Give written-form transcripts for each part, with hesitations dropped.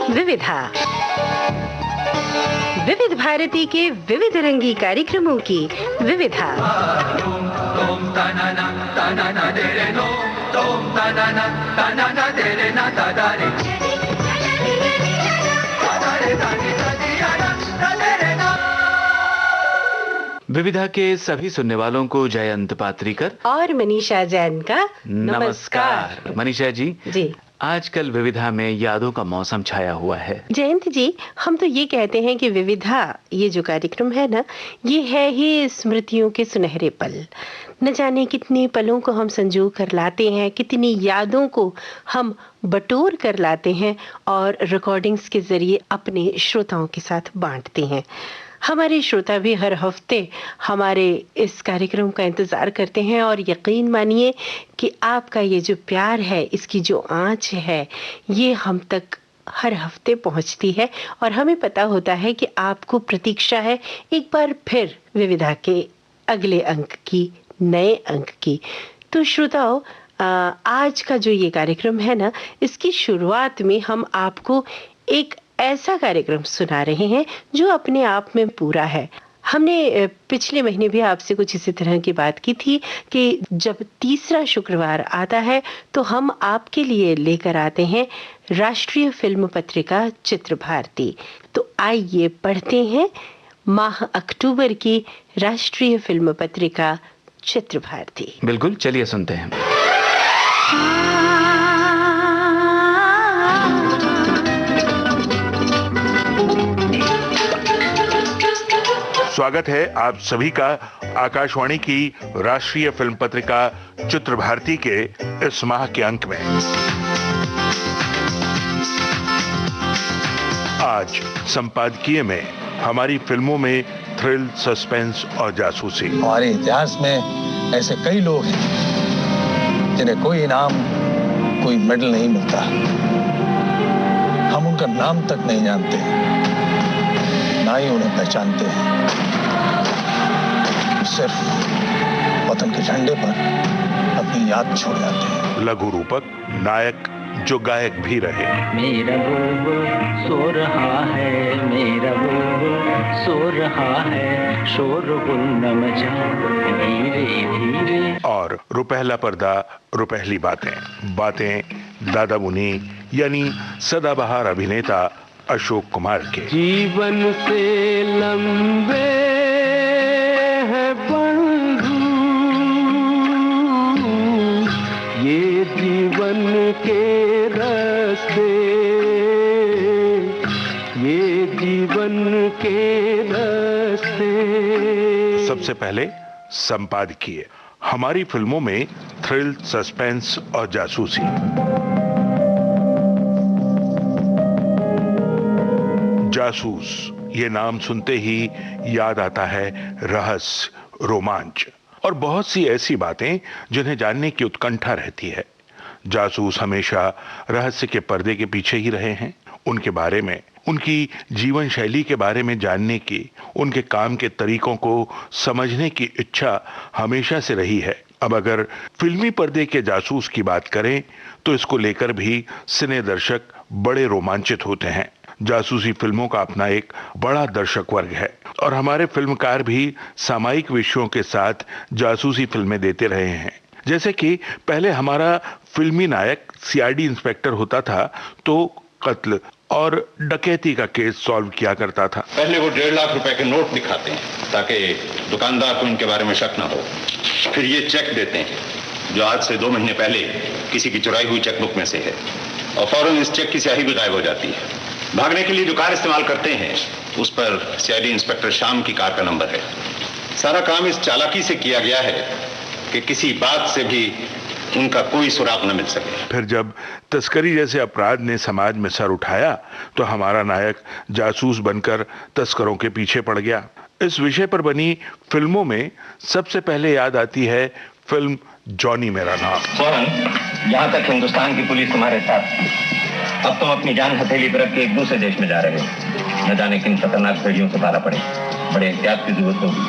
विविधा, विविध भारती के विविध रंगी कार्यक्रमों की विविधा। विविधा के सभी सुनने वालों को जयंत पात्रीकर और मनीषा जैन का नमस्कार। मनीषा जी, आजकल विविधा में यादों का मौसम छाया हुआ है। जयंत जी, हम तो ये कहते हैं कि विविधा ये जो कार्यक्रम है ना, ये है ही स्मृतियों के सुनहरे पल। न जाने कितने पलों को हम संजो कर लाते हैं, कितनी यादों को हम बटोर कर लाते हैं और रिकॉर्डिंग्स के जरिए अपने श्रोताओं के साथ बांटते हैं। हमारे श्रोता भी हर हफ्ते हमारे इस कार्यक्रम का इंतज़ार करते हैं और यकीन मानिए कि आपका ये जो प्यार है, इसकी जो आँच है, ये हम तक हर हफ्ते पहुंचती है और हमें पता होता है कि आपको प्रतीक्षा है एक बार फिर विविधा के अगले अंक की, नए अंक की। तो श्रोताओ, आज का जो ये कार्यक्रम है ना, इसकी शुरुआत में हम आपको एक ऐसा कार्यक्रम सुना रहे हैं जो अपने आप में पूरा है। हमने पिछले महीने भी आपसे कुछ इसी तरह की बात की थी कि जब तीसरा शुक्रवार आता है तो हम आपके लिए लेकर आते हैं राष्ट्रीय फिल्म पत्रिका चित्र भारती। तो आइए पढ़ते हैं माह अक्टूबर की राष्ट्रीय फिल्म पत्रिका चित्र भारती। बिल्कुल, चलिए सुनते हैं। स्वागत है आप सभी का आकाशवाणी की राष्ट्रीय फिल्म पत्रिका चित्र भारती के इस माह के अंक में। आज संपादकीय में हमारी फिल्मों में थ्रिल, सस्पेंस और जासूसी। हमारे इतिहास में ऐसे कई लोग हैं जिन्हें कोई इनाम, कोई मेडल नहीं मिलता। हम उनका नाम तक नहीं जानते, ना ही उन्हें पहचानते हैं। सिर्फ वतन के झंडे पर अपनी याद छोड़ जाते हैं। लघु रूपक, नायक जो गायक भी रहे। मेरा बुलबुल सो रहा है, मेरा बुलबुल सो रहा है, शोरगुल न मचा धीरे धीरे। और रुपहला पर्दा, रुपहली बातें, बातें दादा मुनि यानी सदाबहार अभिनेता अशोक कुमार के। जीवन से लंबे है बंधु ये जीवन के रास्ते, ये जीवन के रास्ते। सबसे पहले संपादकीय, हमारी फिल्मों में थ्रिल, सस्पेंस और जासूसी। जासूस, ये नाम सुनते ही याद आता है रहस्य, रोमांच और बहुत सी ऐसी बातें जिन्हें जानने की उत्कंठा रहती है। जासूस हमेशा रहस्य के पर्दे के पीछे ही रहे हैं। उनके बारे में, उनकी जीवन शैली के बारे में जानने की, उनके काम के तरीकों को समझने की इच्छा हमेशा से रही है। अब अगर फिल्मी पर्दे के जासूस की बात करें तो इसको लेकर भी सिने दर्शक बड़े रोमांचित होते हैं। जासूसी फिल्मों का अपना एक बड़ा दर्शक वर्ग है और हमारे फिल्मकार भी सामायिक विषयों के साथ जासूसी फिल्में देते रहे हैं। जैसे कि पहले हमारा फिल्मी नायक सीआईडी इंस्पेक्टर होता था तो कत्ल और डकैती का केस सॉल्व किया करता था। पहले वो 1.5 लाख रुपए के नोट दिखाते हैं ताकि दुकानदार को इनके बारे में शक ना हो। फिर ये चेक देते हैं जो आज से 2 महीने पहले किसी की चुराई हुई चेकबुक में से है और फौरन इस चेक की स्याही भी गायब हो जाती है। भागने के लिए जो कार इस्तेमाल करते हैं उस पर सीआईडी इंस्पेक्टर श्याम की कार का नंबर है। सारा काम इस चालाकी से किया गया है कि किसी बात से भी उनका कोई सुराग न मिल सके। फिर जब तस्करी जैसे अपराध ने समाज में सर उठाया तो हमारा नायक जासूस बनकर तस्करों के पीछे पड़ गया। इस विषय पर बनी फिल्मों में सबसे पहले याद आती है फिल्म जॉनी मेरा नाम। सोहन, यहाँ तक हिंदुस्तान की पुलिस तुम्हारे साथ। अब तुम अपनी जान हथेली पर रख के एक दूसरे देश में जा रहे हो। न जाने किन खतरनाक भेड़ियों से पाला पड़े। बड़े एहतियात की जरूरत होगी।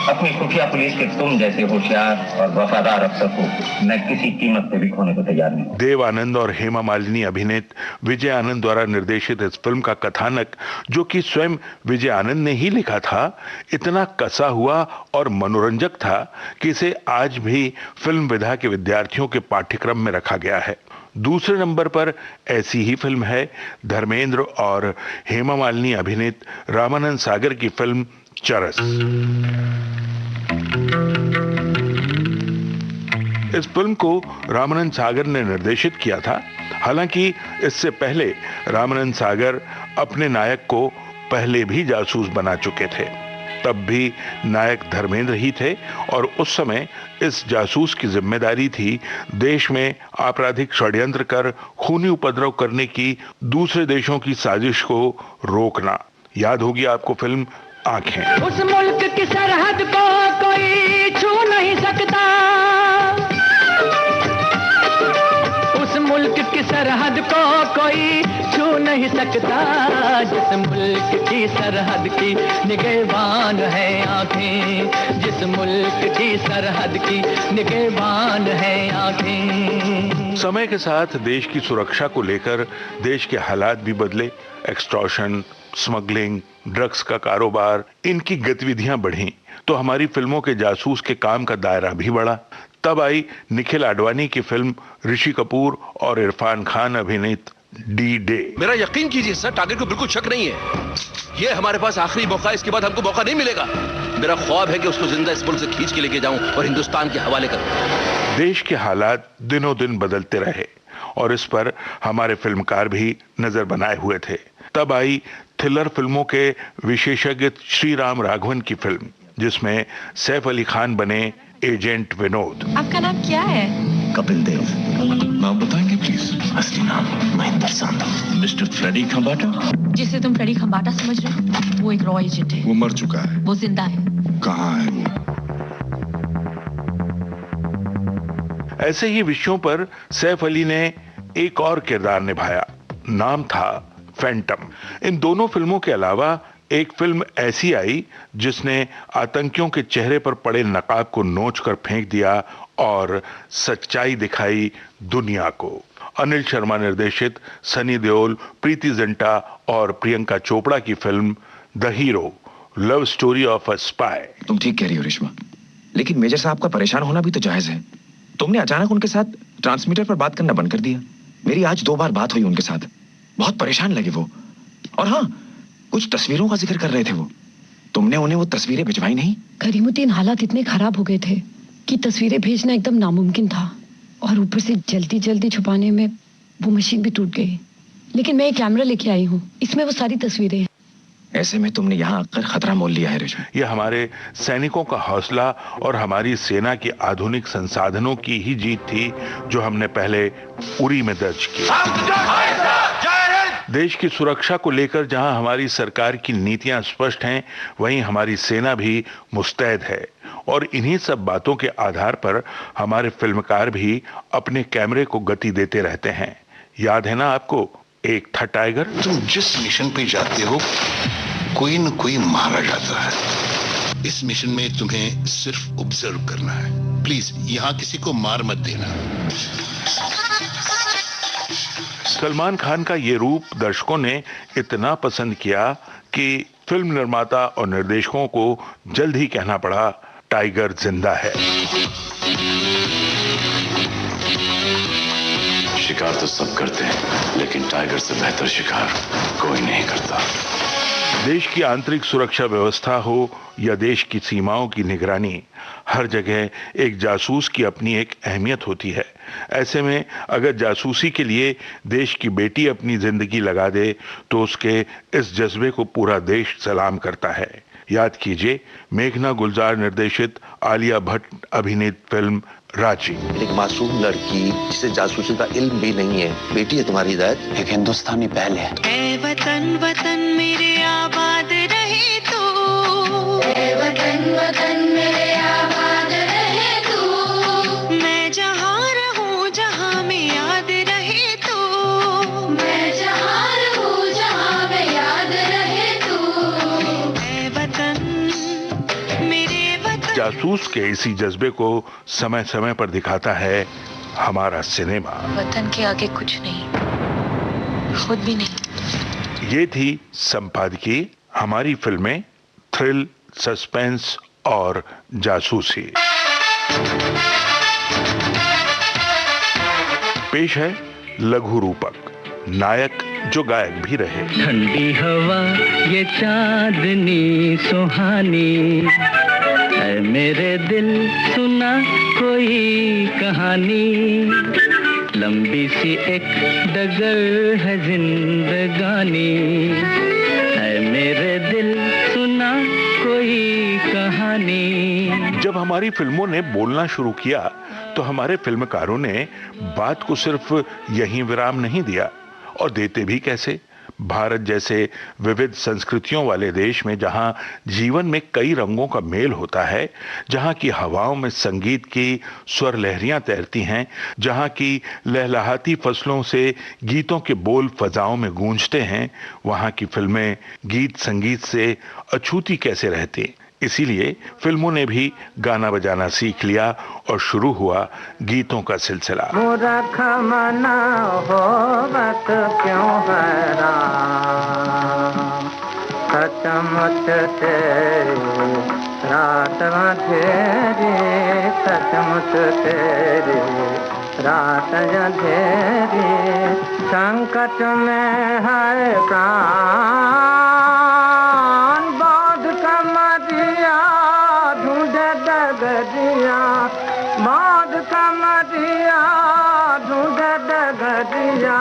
अपनी खुफिया पुलिस के तुम जैसे होशियार और वफादार अफसर को मैं किसी कीमत पे भी खोने को तैयार नहीं। देव आनंद और हेमा मालिनी अभिनीत विजय आनंद द्वारा निर्देशित इस फिल्म का कथानक, जो कि स्वयं विजय आनंद ने ही लिखा था, इतना कसा हुआ और मनोरंजक था कि इसे आज भी फिल्म विधा के विद्यार्थियों के पाठ्यक्रम में रखा गया है। दूसरे नंबर पर ऐसी ही फिल्म है धर्मेंद्र और हेमा मालिनी अभिनीत रामानंद सागर की फिल्म चरस। इस फिल्म को रामानंद सागर ने निर्देशित किया था। हालांकि इससे पहले रामानंद सागर अपने नायक को पहले भी जासूस बना चुके थे। तब भी नायक धर्मेंद्र ही थे और उस समय इस जासूस की जिम्मेदारी थी देश में आपराधिक षड्यंत्र कर खूनी उपद्रव करने की दूसरे देशों की साजिश को रोकना। याद होगी आपको फिल्म आंखें। उस मुल्क की सरहद को कोई छू नहीं सकता, उस मुल्क की सरहद को कोई छू नहीं सकता, जिस मुल्क की सरहद की निगहबान है आंखें, जिस मुल्क की सरहद की निगहबान है आंखें। समय के साथ देश की सुरक्षा को लेकर देश के हालात भी बदले। एक्सटॉर्शन, स्मगलिंग, ड्रग्स का कारोबार, इनकी गतिविधियां बढ़ी तो हमारी फिल्मों के जासूस के काम का दायरा भी बढ़ा। तब आई निखिल आडवाणी की फिल्म ऋषि कपूर और इरफान खान अभिनीत डी डे। मेरा यकीन कीजिए सर, टारगेट को बिल्कुल शक नहीं है। ये हमारे पास आखिरी मौका, इसके बाद हमको मौका नहीं मिलेगा। मेरा ख्वाब है कि उसको जिंदा इस मुल्क से खींच के लेके जाऊं और हिंदुस्तान के हवाले करूं। देश के हालात दिनों दिन बदलते रहे और इस पर हमारे फिल्मकार भी नजर बनाए हुए थे। तब आई थ्रिलर फिल्मों के विशेषज्ञ श्री राम राघवन की फिल्म, जिसमें सैफ अली खान बने एजेंट विनोद। आपका नाम क्या है? कपिल देव। नाम बताएंगे प्लीज? असली नाम महेंद्र सांधा। Mister Freddie Khambata. जिसे तुम फ्रेडी खंबाटा समझ रहे हो, वो एक रॉ एजेंट है। वो मर चुका है। वो जिंदा है। कहाँ है वो? ऐसे ही विषयों पर सैफ अली ने एक और किरदार निभाया, नाम था फैंटम। इन दोनों फिल्मों के अलावा एक फिल्म ऐसी आई जिसने आतंकियों के चेहरे पर पड़े नकाब को नोचकर फेंक दिया और सच्चाई दिखाई दुनिया को। अनिल शर्मा निर्देशित सनी देओल, प्रीति जिंटा और प्रियंका चोपड़ा की film the hero, love story of a spy. तुम ठीक कह रही हो रेशमा, लेकिन मेजर साहब का परेशान होना भी तो जायज है। तुमने अचानक उनके साथ ट्रांसमीटर पर बात करना बंद कर दिया। मेरी आज 2 बार बात हुई उनके साथ, बहुत परेशान लगे वो। और हाँ, कुछ तस्वीरों का जिक्र कर रहे थे वो। तुमने उन्हें वो तस्वीरें भिजवाई नहीं? करीमुद्दीन, हालात इतने खराब हो गए थे कि तस्वीरें भेजना एकदम नामुमकिन था, और ऊपर से जल्दी जल्दी छुपाने में वो मशीन भी टूट गई। लेकिन मैं एक कैमरा लेके आई हूँ, इसमें वो सारी तस्वीरें हैं। ऐसे में तुमने यहाँ आकर खतरा मोल लिया है रेशमा। यह हमारे सैनिकों का हौसला और हमारी सेना की आधुनिक संसाधनों की ही जीत थी, जो हमने पहले उरी में दर्ज की। देश की सुरक्षा को लेकर जहां हमारी सरकार की नीतियां स्पष्ट हैं, वहीं हमारी सेना भी मुस्तैद है। और इन्हीं सब बातों के आधार पर हमारे फिल्मकार भी अपने कैमरे को गति देते रहते हैं। याद है ना आपको, एक था टाइगर। तुम जिस मिशन पे जाते हो, कोई न कोई मारा जाता है। इस मिशन में तुम्हें सिर्फ ऑब्जर्व करना है। प्लीज यहाँ किसी को मार मत देना। सलमान खान का ये रूप दर्शकों ने इतना पसंद किया कि फिल्म निर्माता और निर्देशकों को जल्द ही कहना पड़ा, टाइगर जिंदा है। शिकार तो सब करते हैं, लेकिन टाइगर से बेहतर शिकार कोई नहीं करता। देश की आंतरिक सुरक्षा व्यवस्था हो या देश की सीमाओं की निगरानी, हर जगह एक जासूस की अपनी एक अहमियत होती है। ऐसे में अगर जासूसी के लिए देश की बेटी अपनी जिंदगी लगा दे, तो उसके इस जज्बे को पूरा देश सलाम करता है। याद कीजिए, मेघना गुलजार निर्देशित आलिया भट्ट अभिनीत फिल्म रांची। एक मासूम लड़की जिसे जासूसी का इल्म भी नहीं है, बेटी है तुम्हारी हिदायत, एक हिंदुस्तानी पहल है। ऐ वतन वतन मेरे आबाद रहे तू, ऐ वतन वतन मेरे आबाद रहे तू, मैं जहाँ रहूँ जहाँ में याद रहे तू, मैं जहाँ रहूँ जहाँ में याद रहे तू, ऐ वतन मेरे वतन। जासूस के इसी जज्बे को समय समय पर दिखाता है हमारा सिनेमा। वतन के आगे कुछ नहीं, खुद भी नहीं। ये थी संपादकीय, हमारी फिल्में, थ्रिल, सस्पेंस और जासूसी। पेश है लघु रूपक, नायक जो गायक भी रहे। ठंडी हवा ये चांदनी सुहानी है, मेरे दिल सुना कोई कहानी, लंबी सी एक डगर है जिंदगानी है, मेरे दिल सुना कोई कहानी। जब हमारी फिल्मों ने बोलना शुरू किया तो हमारे फिल्मकारों ने बात को सिर्फ यहीं विराम नहीं दिया, और देते भी कैसे। भारत जैसे विविध संस्कृतियों वाले देश में, जहां जीवन में कई रंगों का मेल होता है, जहां की हवाओं में संगीत की स्वर लहरियां तैरती हैं, जहां की लहलहाती फसलों से गीतों के बोल फजाओं में गूंजते हैं, वहां की फिल्में गीत संगीत से अछूती कैसे रहती। इसीलिए फिल्मों ने भी गाना बजाना सीख लिया और शुरू हुआ गीतों का सिलसिला। मूर्ख मना होवत क्यों हैरान, सचमुच तेरी रात अंधेरी, सचमुच तेरी रात अंधेरी, संकट में है प्राण, मौत कमरिया ढूंढ डगरिया,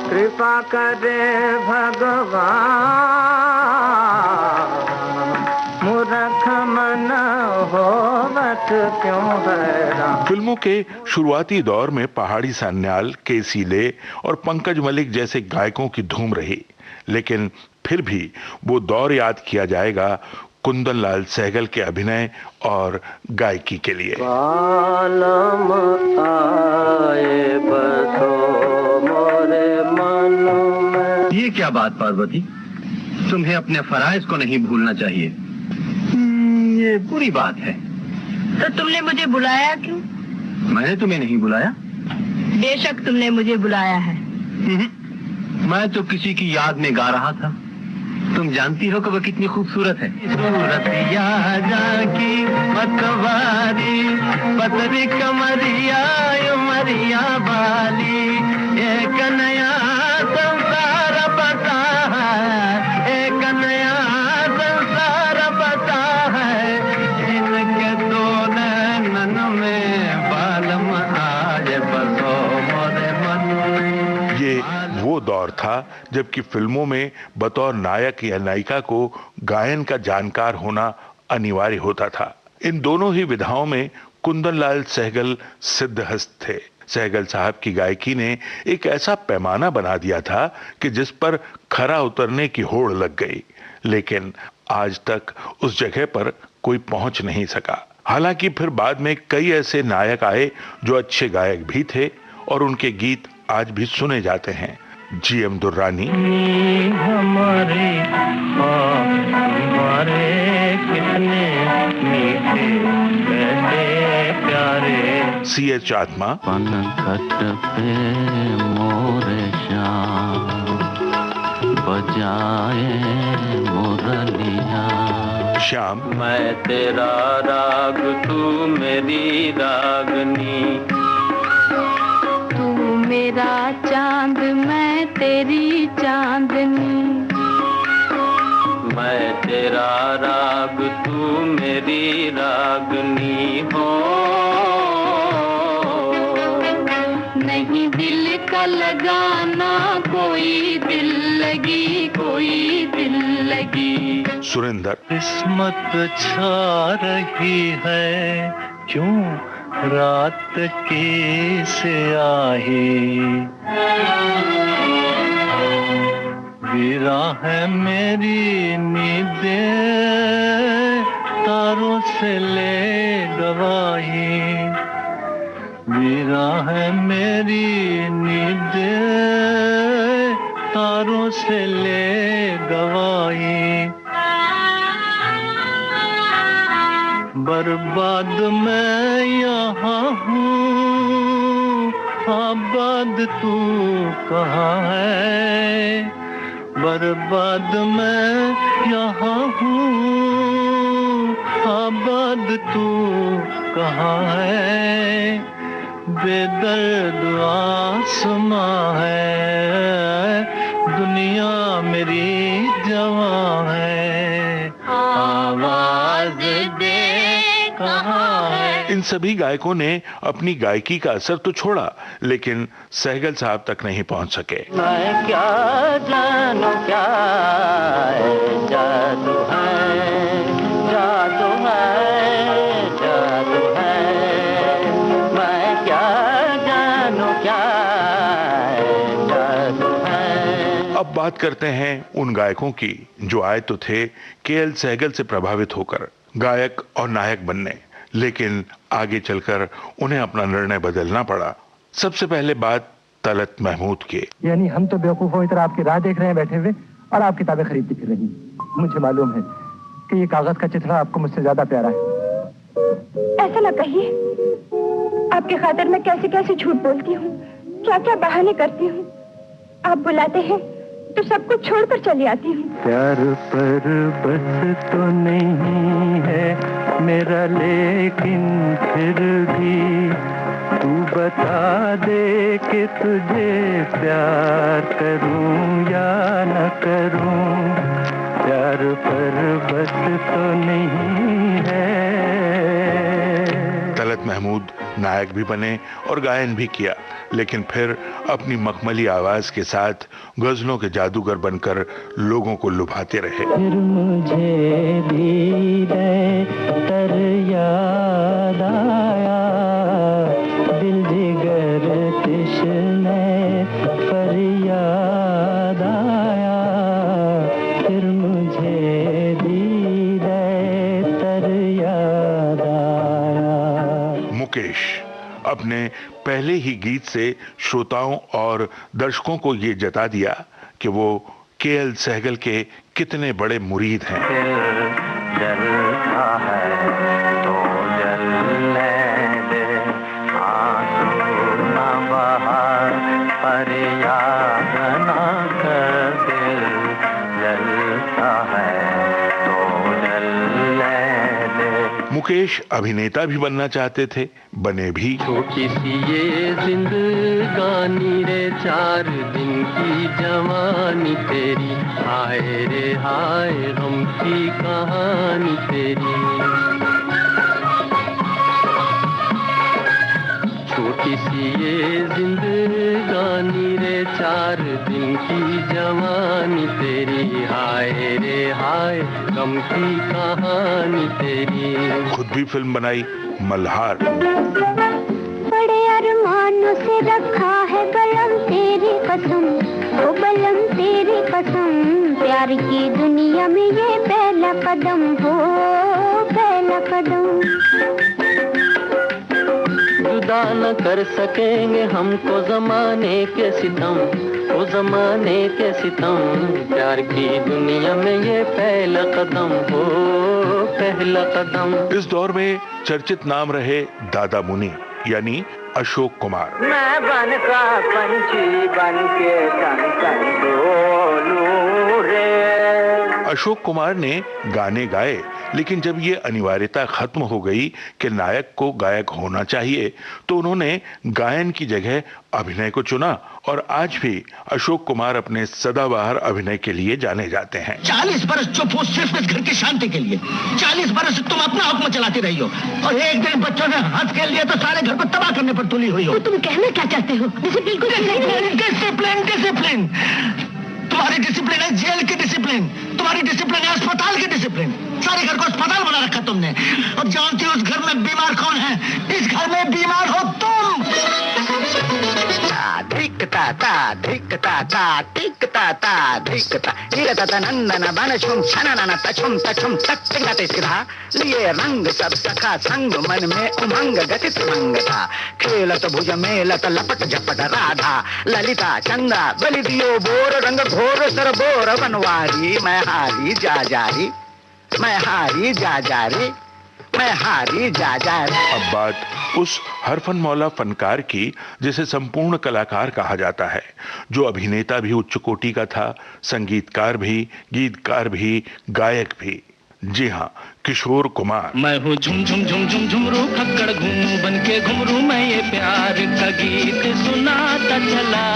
कृपा करे भगवान, मूर्ख मन होवत क्यों हैरान। फिल्मों के शुरुआती दौर में पहाड़ी सान्याल, केसी ले और पंकज मलिक जैसे गायकों की धूम रही, लेकिन फिर भी वो दौर याद किया जाएगा कुंदन लाल सहगल के अभिनय और गायकी के लिए। कालम आए बसो मोरे मन में। ये क्या बात पार्वती, तुम्हें अपने फराइज को नहीं भूलना चाहिए। ये बुरी बात है। तो तुमने मुझे बुलाया क्यों? मैंने तुम्हें नहीं बुलाया। बेशक तुमने मुझे बुलाया है। मैं तो किसी की याद में गा रहा था। तुम जानती हो कि वह कितनी खूबसूरत है। सूरतिया जाकी मकवारी, पतरी कमरिया उमरिया वाली, एक नया संसार बता है, एक नया संसार बता है, इनके दो नैनन में बालम आज बसो मोरे मन में। ये वो दौर था जबकि फिल्मों में बतौर नायक या नायिका को गायन का जानकार होना अनिवार्य होता था। इन दोनों ही विधाओं में कुंदन लाल सहगल सिद्धहस्त थे। सहगल साहब की गायकी ने एक ऐसा पैमाना बना दिया था कि जिस पर खरा उतरने की होड़ लग गई, लेकिन आज तक उस जगह पर कोई पहुंच नहीं सका। हालांकि फिर बाद में कई ऐसे नायक आए जो अच्छे गायक भी थे और उनके गीत आज भी सुने जाते हैं। जी.एम. दुर्रानी, हमारे कितने मीठे कैसे प्यारे, C.H. आत्मा, पनघट पे मोरे श्याम बजाए मुरलिया, श्याम, मैं तेरा राग तू मेरी रागनी, मेरा चांद मैं तेरी चांदनी, मैं तेरा राग तू मेरी रागनी हो। नहीं दिल का लगाना कोई दिल लगी, कोई दिल लगी। सुरेंद्र, किस्मत छा रही है क्यों रात की स्याही, गिरा है मेरी नींदें तारों से ले गवाही, गिरा है मेरी नींदें तारों से ले गवाही, बर्बाद मैं यहाँ हूँ, आबाद तू कहाँ है। बर्बाद मैं यहाँ हूँ, आबाद तू कहाँ है। बेदर्द आसमां है, दुनिया मेरी जवां है। आवाज दे कहाँ है। इन सभी गायकों ने अपनी गायकी का असर तो छोड़ा, लेकिन सहगल साहब तक नहीं पहुंच सके। मैं क्या जानूं क्या है, जादू है, जादू है, जादू है। मैं क्या जानूं क्या है, जादू है। अब बात करते हैं उन गायकों की जो आए तो थे केएल सहगल से प्रभावित होकर गायक और नायक बनने, लेकिन आगे चलकर उन्हें अपना निर्णय बदलना पड़ा। सबसे पहले बात तलत महमूद की। यानी हम तो बेवकूफों की तरह आपकी राह देख रहे हैं बैठे हुए, और आप किताबें खरीदती फिर रही। मुझे मालूम है कि ये कागज का चित्रा आपको मुझसे ज्यादा प्यारा है। ऐसा ना कहिए। आपके खातिर मैं कैसे कैसे झूठ बोलती हूँ, क्या क्या बहाने करती हूँ। आप बुलाते हैं तो सब कुछ छोड़कर चली आती हूँ। प्यार पर बस तो नहीं है मेरा, लेकिन फिर भी तू बता दे कि तुझे प्यार करूं या न करूं। प्यार पर बस तो नहीं है। तलत महमूद नायक भी बने और गायन भी किया, लेकिन फिर अपनी मखमली आवाज के साथ गजलों के जादूगर बनकर लोगों को लुभाते रहे। फिर मुझे धीरे तर याद आया, दिल जिगर तिश्ने फरियाद आया। फिर मुझे धीरे तर याद आया। मुकेश अपने पहले ही गीत से श्रोताओं और दर्शकों को ये जता दिया कि वो केएल सहगल के कितने बड़े मुरीद हैं। जलता है तो जलने दे, आंसू न बहा, फरियाद न कर। दिल जलता है तो जलने दे। मुकेश अभिनेता भी बनना चाहते थे, बने भी। छोटी सी ये जिंदगानी रे, 4 दिन की जवानी तेरी, हाय रे हाय गम की कहानी तेरी। छोटी सी ये जिंदगानी रे, 4 दिन की जवानी तेरी, हाय रे हाय गम की कहानी तेरी। खुद भी फिल्म बनाई मल्हार। बड़े अरमानों से रखा है कलम तेरी कसम, ओ बलम तेरी कसम। प्यार की दुनिया में ये पहला कदम हो, पहला कदम। जुदा न कर सकेंगे हमको जमाने के सितम, ओ जमाने के सितम। प्यार की दुनिया में ये पहला कदम हो, पहला कदम। इस दौर में चर्चित नाम रहे दादा मुनि यानी अशोक कुमार। मैं बन का पंछी बन के टन डोलूं रे। अशोक कुमार ने गाने गाए, लेकिन जब ये अनिवार्यता खत्म हो गई कि नायक को गायक होना चाहिए, तो उन्होंने गायन की जगह अभिनय को चुना। और आज भी अशोक कुमार अपने सदाबहार अभिनय के लिए जाने जाते हैं। 40 बरस चुप हो सिर्फ इस घर की शांति के लिए। 40 बरस तुम अपना हुक्म चलाती रही हो, और एक दिन बच्चों ने हाथ खेल लिया तो सारे घर को तबाह करने पर तुली हुई हो। तो तुम कहना क्या चाहते हो? Discipline, discipline. तुम्हारी डिसिप्लिन है जेल की डिसिप्लिन, तुम्हारी डिसिप्लिन है अस्पताल की डिसिप्लिन। सारे घर को अस्पताल बना रखा तुमने। और जानती हो उस घर में बीमार कौन है? इस घर में बीमार हो तुम। धिक्ता ता धिक्ता ता धिक्ता ता धिक्ता नीरता नंदन बनशुम छननन तछुम तछुम तत्तिगते सिधा लिए रंग सब सखा संग मन में उमंग गतित मंग था। खेलत भुज मेलत लपट झपट राधा ललिता चंदा बलि दियो बोर रंग घोर सर बोर बनवारी। मैं हारी जा जारी, मैं हारी जा जारी, मैं हारी जा जा। अब बात उस हरफन मौला फनकार की जिसे संपूर्ण कलाकार कहा जाता है, जो अभिनेता भी उच्च कोटि का था, संगीतकार भी, गीतकार भी, गायक भी। जी हाँ, किशोर कुमार। मैं हूँ झुम झुम झुम झुम झुमरू फक्कड़ घूम बन के घुमरू, मैं ये प्यार का गीत सुनाता चला।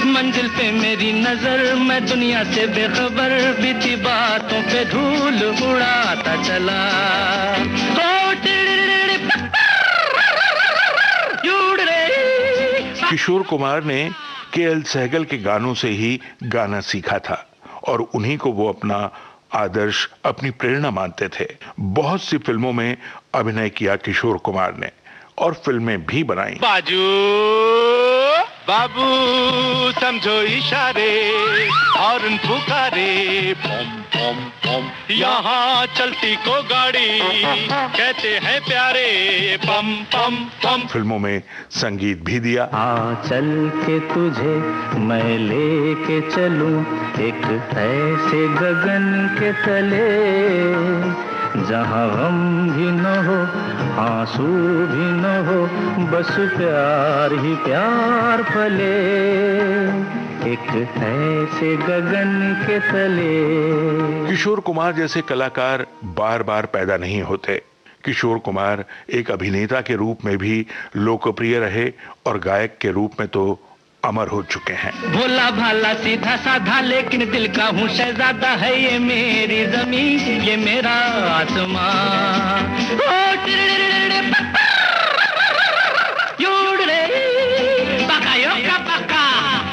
मंजिल पे मेरी नजर, मैं दुनिया से बेखबर, बीती बातों पे धूल उड़ाता चला। किशोर कुमार ने के.एल. सहगल के गानों से ही गाना सीखा था और उन्हीं को वो अपना आदर्श, अपनी प्रेरणा मानते थे। बहुत सी फिल्मों में अभिनय किया किशोर कुमार ने और फिल्में भी बनाई। बाजू बाबू समझो इशारे और पुकारे, पम पम पम यहाँ चलती को गाड़ी कहते हैं प्यारे, पम पम पम। फिल्मों में संगीत भी दिया। चल के तुझे मैं लेके चलूं एक ऐसे गगन के तले, जहाँ गम भी न हो आंसू भी न हो, बस प्यार ही प्यार फले, एक ऐसे गगन के तले। किशोर कुमार जैसे कलाकार बार बार पैदा नहीं होते। किशोर कुमार एक अभिनेता के रूप में भी लोकप्रिय रहे और गायक के रूप में तो अमर हो चुके हैं। भोला भाला सीधा साधा लेकिन दिल का हूँ शहजादा, है ये मेरी जमीन ये मेरा आसमां।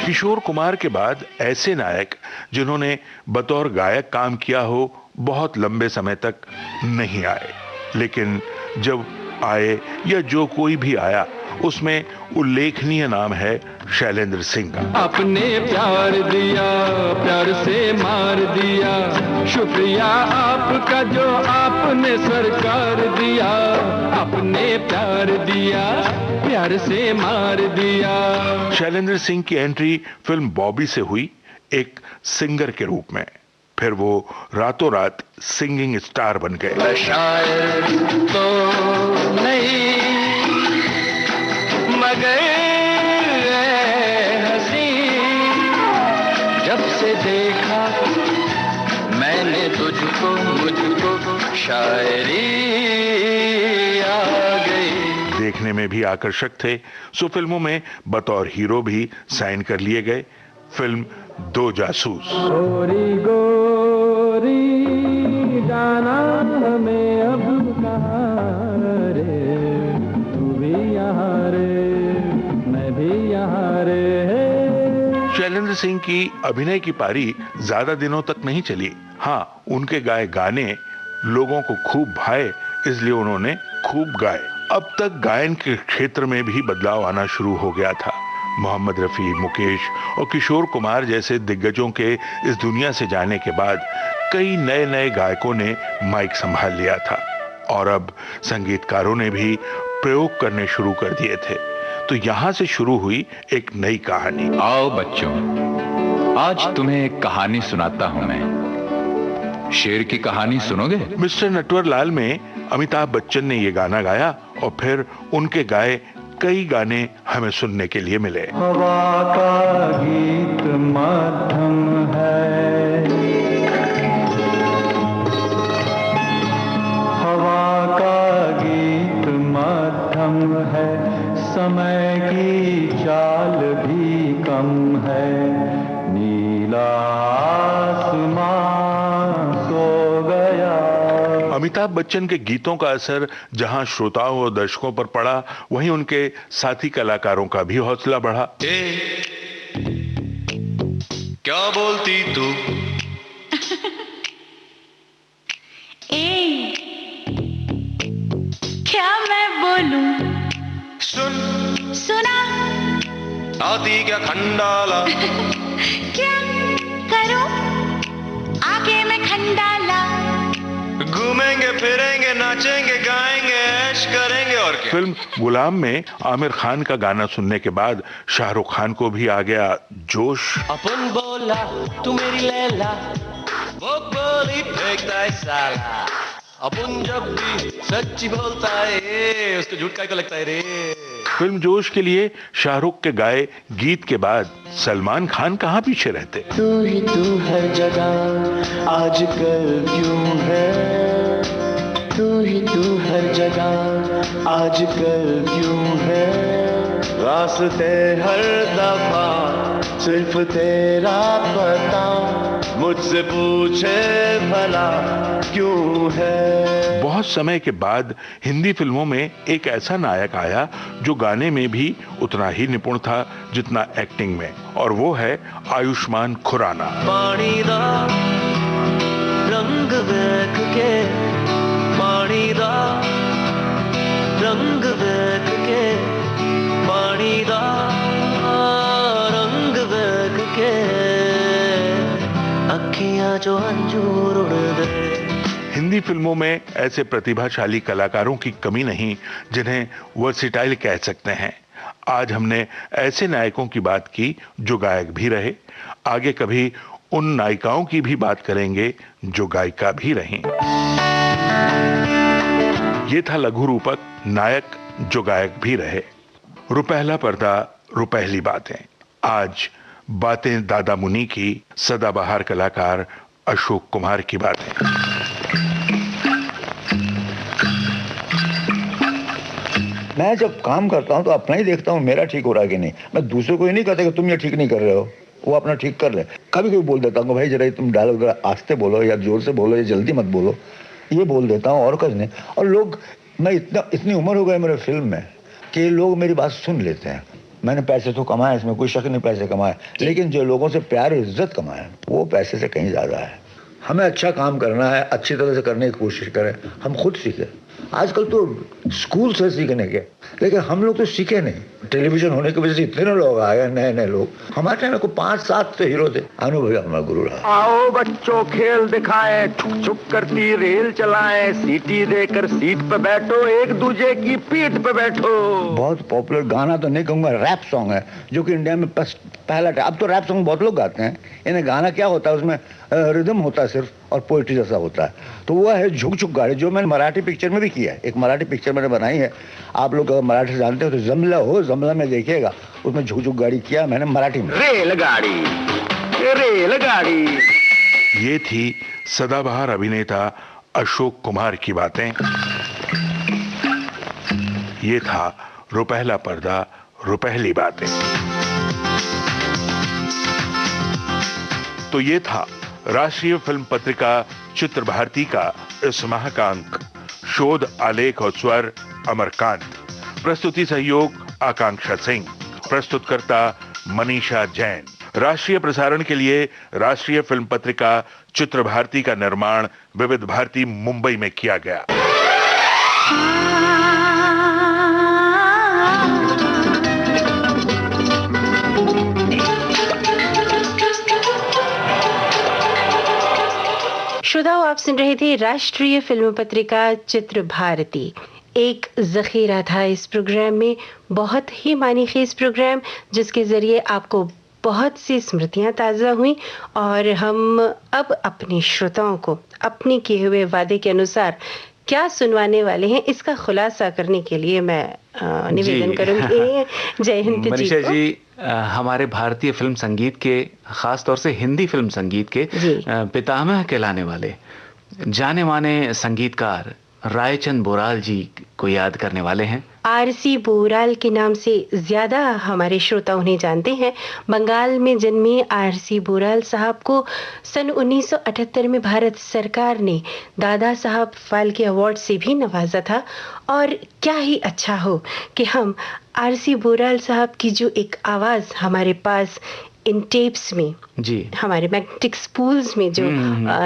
किशोर कुमार के बाद ऐसे नायक जिन्होंने बतौर गायक काम किया हो बहुत लंबे समय तक नहीं आए, लेकिन जब आए या जो कोई भी आया उसमें उल्लेखनीय नाम है शैलेंद्र सिंह का। अपने प्यार दिया प्यार से मार दिया, शुक्रिया आपका जो आपने सरकार दिया, अपने प्यार दिया प्यार से मार दिया। शैलेंद्र सिंह की एंट्री फिल्म बॉबी से हुई एक सिंगर के रूप में, फिर वो रातों रात सिंगिंग स्टार बन गए। शायर तो नहीं मगर हंसी, जब से देखा मैंने तुझको मुझको शायरी आ गई। देखने में भी आकर्षक थे, सो फिल्मों में बतौर हीरो भी साइन कर लिए गए। फिल्म दो जासूस। गोरी गोरी जाना हमें अब कहाँ रे, तू भी यहाँ रे मैं भी यहाँ रे। शैलेंद्र सिंह की अभिनय की पारी ज्यादा दिनों तक नहीं चली। हाँ, उनके गाए गाने लोगों को खूब भाए, इसलिए उन्होंने खूब गाए। अब तक गायन के क्षेत्र में भी बदलाव आना शुरू हो गया था। मोहम्मद रफी, मुकेश और किशोर कुमार जैसे दिग्गजों के इस दुनिया से जाने के बाद कई नए नए गायकों ने माइक संभाल लिया था और अब संगीतकारों ने भी प्रयोग करने शुरू कर दिए थे। तो यहाँ से शुरू हुई एक नई कहानी। आओ बच्चों, आज तुम्हें एक कहानी सुनाता हूं मैं। शेर की कहानी सुनोगे? मिस्टर नटवरलाल में अमिताभ बच्चन ने ये गाना गाया और फिर उनके गाए कई गाने हमें सुनने के लिए मिले। हवा का गीत मध्यम है, हवा का गीत मध्यम है, समय की चाल भी कम है, नीला आसमान सो गया। अमिताभ बच्चन के गीतों का असर जहां श्रोताओं और दर्शकों पर पड़ा, वहीं उनके साथी कलाकारों का भी हौसला बढ़ा। क्या बोलती तू? क्या मैं बोलूं? सुन सुना आती क्या खंडाला? क्या करूं आगे मैं खंडाला? घूमेंगे फिरेंगे नाचेंगे गाएंगे ऐश करेंगे और क्या। फिल्म गुलाम में आमिर खान का गाना सुनने के बाद शाहरुख खान को भी आ गया जोश। अपन बोला तू मेरी लैला, वो बोली फेंकता है साला, अपन जब भी सच्ची बोलता है उसको झूठ काहे को लगता है रे। फिल्म जोश के लिए शाहरुख के गाए गीत के बाद सलमान खान कहाँ पीछे रहते। तू ही तू हर जगह आजकल क्यों है, तू ही तू हर जगह आजकल क्यों है, रास्ते हर दफा सिर्फ तेरा पता, मुझसे पूछे भला क्यों है। बहुत समय के बाद हिंदी फिल्मों में एक ऐसा नायक आया जो गाने में भी उतना ही निपुण था जितना एक्टिंग में, और वो है आयुष्मान खुराना। पानी दा रंग वेख के, पानी दा रंग वेख के, पानी दा रंग वेख के, अखियां जो अंजूर उड़ दे। हिंदी फिल्मों में ऐसे प्रतिभाशाली कलाकारों की कमी नहीं जिन्हें वर्सेटाइल कह सकते हैं। आज हमने ऐसे नायकों की बात की जो गायक भी रहे, आगे कभी उन नायिकाओं की भी बात करेंगे जो गायिका भी रहीं। ये था लघु रूपक नायक जो गायक भी रहे। रुपहला पर्दा रुपहली बातें। आज बातें दादा मुनि की सदाबहार कलाकार अशोक कुमार की बातें। मैं जब काम करता हूं तो अपना ही देखता हूं मेरा ठीक हो रहा है कि नहीं। मैं दूसरे को ये नहीं कहता कि तुम ये ठीक नहीं कर रहे हो, वो अपना ठीक कर ले। कभी कभी बोल देता हूँ भाई जरा तुम डायलॉग जरा आस्ते बोलो या जोर से बोलो या जल्दी मत बोलो, ये बोल देता हूँ और कुछ नहीं। और लोग, मैं इतनी उम्र हो गई मेरे फिल्म में कि लोग मेरी बात सुन लेते हैं। मैंने पैसे तो कमाए, इसमें कोई शक नहीं पैसे कमाए, लेकिन जो लोगों से प्यार इज्जत कमाए वो पैसे से कहीं ज्यादा है। हमें अच्छा काम करना है, अच्छी तरह से करने की कोशिश करें, हम खुद सीखें। आजकल तो स्कूल से सीखने के, लेकिन हम लोग तो सीखे नहीं। टेलीविजन होने की वजह से इतने लोग आ गए, नए नए लोग। हमारे टाइम में को 5-7 तो हीरो थे। अनुभवी हमारा गुरु रहा। आओ बच्चों खेल दिखाएं, छुक छुक करती रेल चलाएं, सीटी देकर सीट पे बैठो, एक दूजे की पीठ पे बैठो। बहुत पॉपुलर गाना तो नहीं कहूँगा, रैप सॉन्ग है जो कि इंडिया में पहला। अब तो रैप सॉन्ग बहुत लोग गाते हैं। इन्हें गाना क्या होता है, उसमें रिदम होता है सिर्फ और पोइट्री जैसा होता है। तो वो है झुक झुक गाड़ी, जो मैंने मराठी पिक्चर में भी किया है। एक मराठी पिक्चर मैंने बनाई है, आप लोग अगर मराठी जानते हो तो जमला हो, जमला में देखिएगा, उसमें झुक झुक गाड़ी किया मैंने मराठी में। रेलगाड़ी रेलगाड़ी। ये थी सदाबहार अभिनेता अशोक कुमार की बातें। ये था रुपहला पर्दा रुपहली बातें। तो ये था राष्ट्रीय फिल्म पत्रिका चित्र भारती का इस माह का अंक। शोध, आलेख और स्वर अमरकांत। प्रस्तुति सहयोग आकांक्षा सिंह। प्रस्तुतकर्ता मनीषा जैन। राष्ट्रीय प्रसारण के लिए राष्ट्रीय फिल्म पत्रिका चित्र भारती का निर्माण विविध भारती मुंबई में किया गया। श्रोताओं, आप सुन रहे थे राष्ट्रीय फिल्म पत्रिका चित्र भारती। एक जखीरा था इस प्रोग्राम में, बहुत ही मानीखेज प्रोग्राम जिसके जरिए आपको बहुत सी स्मृतियां ताज़ा हुई और हम अब अपने श्रोताओं को अपने किए हुए वादे के अनुसार क्या सुनवाने वाले हैं इसका खुलासा करने के लिए मैं निवेदन करूंगी जय हिंद मनीषा जी, हमारे भारतीय फिल्म संगीत के, खास तौर से हिंदी फिल्म संगीत के पितामह कहलाने वाले जाने माने संगीतकार रायचंद बोराल जी को याद करने वाले हैं। आरसी बोराल के नाम से ज्यादा हमारे श्रोता उन्हें जानते हैं। बंगाल में जन्मे आरसी बोराल साहब को सन 1978 में भारत सरकार ने दादा साहब फाल्के अवार्ड से भी नवाजा था। और क्या ही अच्छा हो कि हम आरसी बोराल साहब की जो एक आवाज हमारे पास इन टेप्स में जी, हमारे मैग्नेटिक स्पूल्स में जो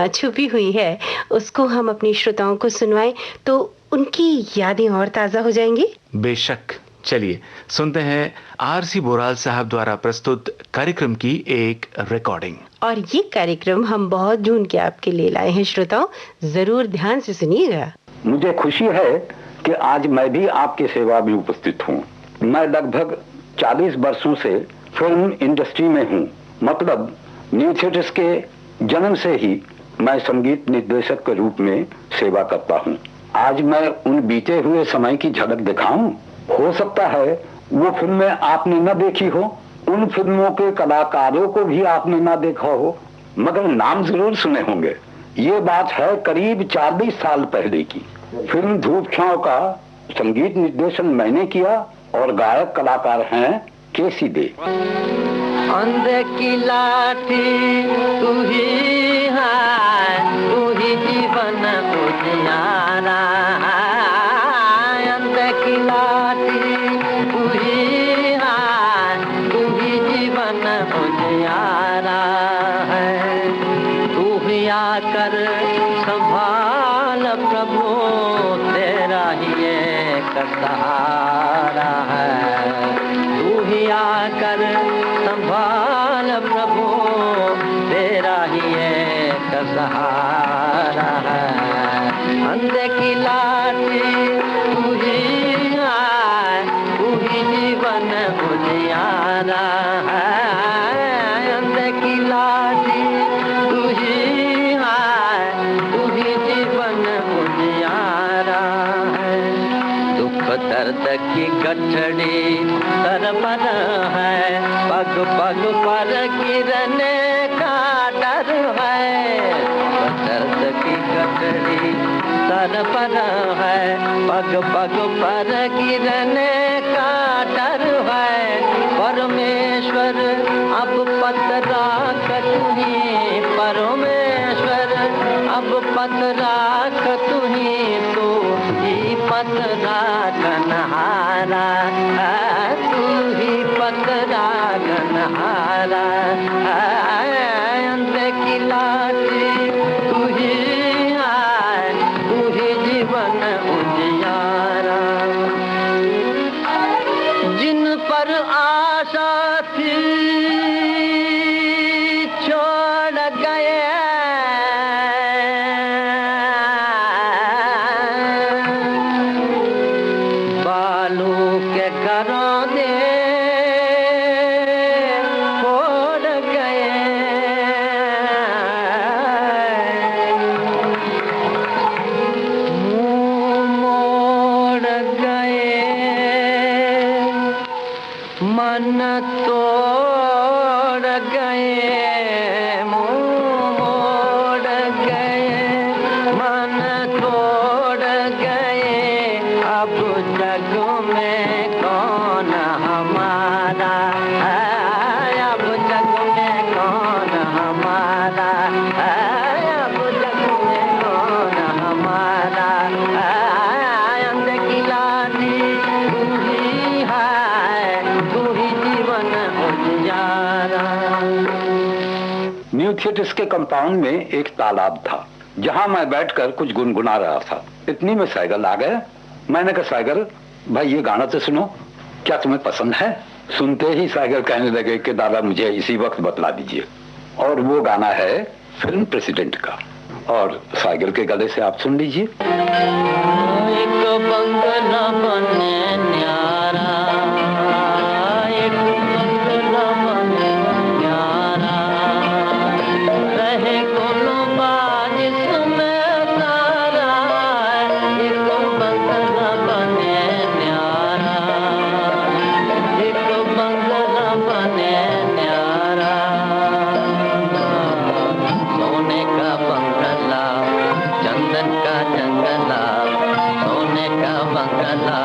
छुपी हुई है, उसको हम अपने श्रोताओं को सुनवाएं तो उनकी यादें और ताज़ा हो जाएंगी। बेशक, चलिए सुनते हैं आरसी बोराल साहब द्वारा प्रस्तुत कार्यक्रम की एक रिकॉर्डिंग। और ये कार्यक्रम हम बहुत ढूंढ के आपके लिए लाए हैं श्रोताओं, जरूर ध्यान से सुनिएगा। मुझे खुशी है कि आज मैं भी आपकी सेवा में उपस्थित हूँ। मैं लगभग 40 वर्षों से फिल्म इंडस्ट्री में हूँ। मतलब न्यू थिएटर्स के जन्म से ही मैं संगीत निर्देशक के रूप में सेवा करता हूँ। आज मैं उन बीते हुए समय की झलक दिखाऊं। हो सकता है वो फिल्में आपने न देखी हो, उन फिल्मों के कलाकारों को भी आपने ना देखा हो, मगर नाम जरूर सुने होंगे। ये बात है करीब 40 साल पहले की। फिल्म धूप छांव का संगीत निर्देशन मैंने किया और गायक कलाकार हैं केसी दे। अंधे की लाठी तू ही है, तू ही जीवन उजियारा है। अंधे की लाठी तू ही है, तू ही जीवन उजियारा है। तू ही आकर संभाल प्रभु, तेरा ही एक सहारा है। तू ही आकर संभाल प्रभु, तेरा ही एक सहारा है। अंधे की लाठी तू ही है, तू ही जीवन उजियारा है। अंधे की लाठी तू ही है, तू ही जीवन उजियारा है। दुख दर्द की गठड़ी सर पर है, पग पग पर गिरने का डर है। दर्द की गठड़ी सर पर है, पग पग पर गिरने का डर है। परमेश्वर अब पतरा कर तुही, परमेश्वर अब पतरा कर तुही, तू ही पतरा कन्हारा है, तू ही पतरा कन्हारा है। अंधे की लाठी तू ही है, तू ही जीवन उजियारा। जिन पर आशा थी छोड़ गए, बालू के घरों दे छोड़ गए। मुंह मोड़ गए, मन तोड़ गए। मुंह मोड़ गए, मन तोड़ गए। अब जग में कौन हमारा है, अब जग में कौन हमारा है, अब जग में कौन हमारा है। अंधे की लाठी तू ही है, तू ही जीवन उजियारा। न्यू थिएटर्स के कंपाउंड में एक तालाब था, जहां मैं बैठकर कुछ गुनगुना रहा था। इतनी में साइकिल आ गया। मैंने कहा साइकिल भाई ये गाना तो सुनो, क्या तुम्हें पसंद है? सुनते ही साइकिल कहने लगे कि दादा मुझे इसी वक्त बतला दीजिए। और वो गाना है फिल्म प्रेसिडेंट का, और साइकिल के गले से आप सुन लीजिए। एक बंगला बने न्यारा, एक बंगला बने न्यारा, रहे कोनो बाज इसमें तारा। एक बंगला बने न्यारा, एक बंगला बने न्यारा। सोने का बंगला, चंदन का जंगला, सोने का बंगला,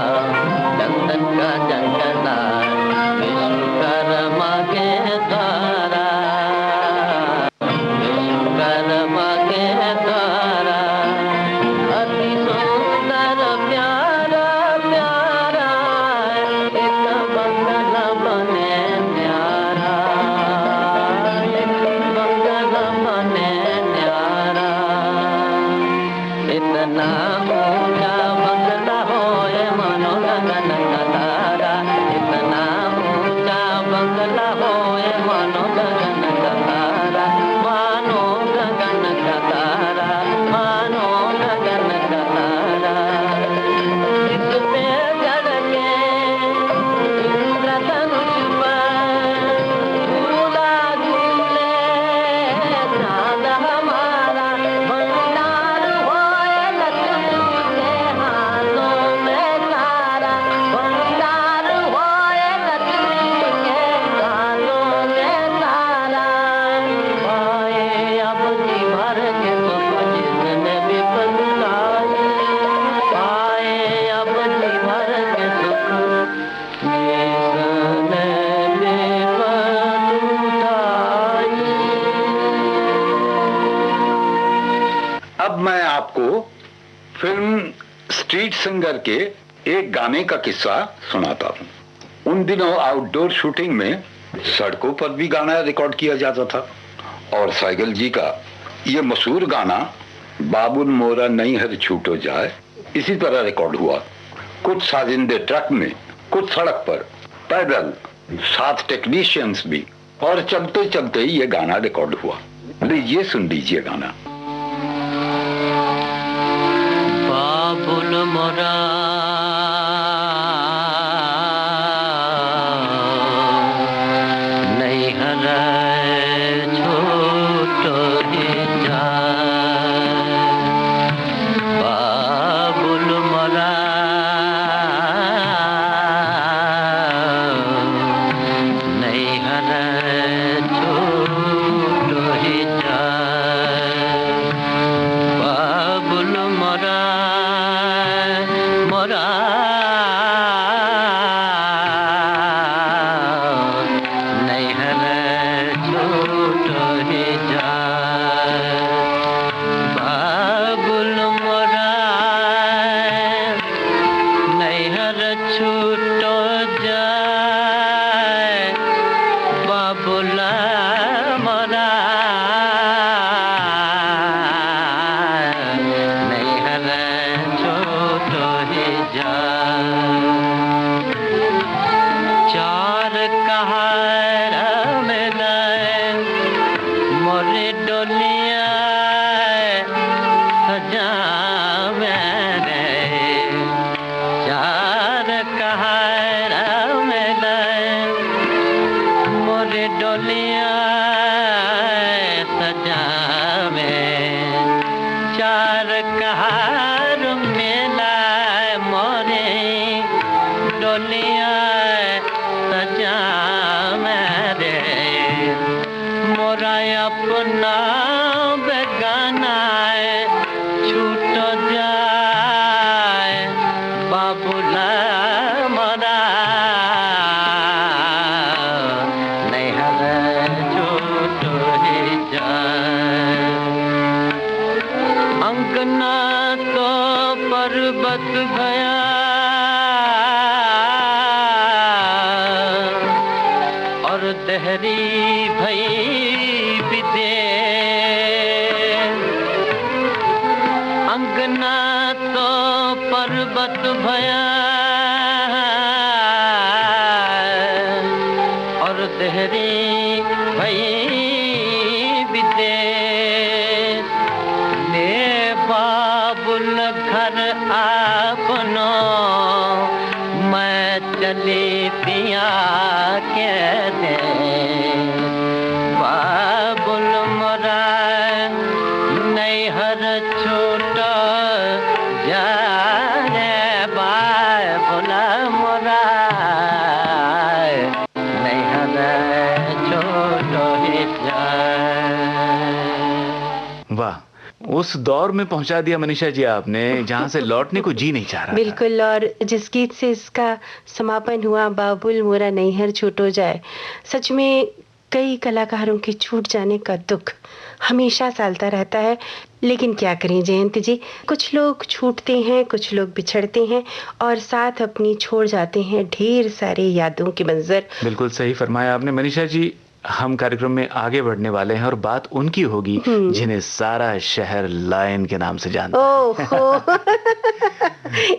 अब मैं आपको फिल्म स्ट्रीट सिंगर के एक गाने का किस्सा सुनाता हूं। उन दिनों आउटडोर शूटिंग में सड़कों पर भी गाना रिकॉर्ड किया जाता था और साइकिल जी का ये मशहूर गाना बाबुल मोरा नहीं हर छूटो जाए इसी तरह रिकॉर्ड हुआ। कुछ साजिंदे ट्रक में, कुछ सड़क पर, पैदल, 7 टेक्नीशियंस भी, और चलते चलते ये गाना रिकॉर्ड हुआ। लीजिए सुन लीजिए गाना। बाबुल मोरा नहीं हरा छोटो ही जाए, बाबुल मोरा नहीं हरा छोटो ही जाए, बाबुल मोरा मोरा नहीं हर छूटो ही जाए, बाबुल मोरा नहीं हर छूटो जाए, बाबुल मोरा नहीं हर छूटो ही जाए। चार कहार में लाए मोरे डोलिया सजा मेरे, चार कहार में लाए मोरे डोलिया सजा में, चार कहार में लाए मोरे डोलिया सजा मेरे, मोरा अपना बेगाना छूटो जाए, बाबुला मोरा नहीं हर छूटो ही जाए। अंगना तो पर्वत भया और दहरी भई विदे, अंगना तो पर्वत भया और दहरी भई विदे, ले बाबुल घर आपनो मैं चली पिया के दे, बाबुल मोरा नहीं हर छूटो जाए, बाबुल मोरा नहीं हर छूटो ही जाए। वाह, उस दौर में पहुंचा दिया मनीषा जी आपने जहां से लौटने को जी नहीं चाह रहा। बिल्कुल, और जिस गीत से इसका समापन हुआ, बाबुल मोरा नैहर छूटो जाए, सच में कई कलाकारों के छूट जाने का दुख हमेशा सालता रहता है। लेकिन क्या करें जयंत जी, कुछ लोग छूटते हैं, कुछ लोग बिछड़ते हैं और साथ अपनी छोड़ जाते हैं ढेर सारे यादों के मंजर। बिल्कुल सही फरमाया आपने मनीषा जी। हम कार्यक्रम में आगे बढ़ने वाले हैं और बात उनकी होगी जिन्हें सारा शहर लायन के नाम से जानता है।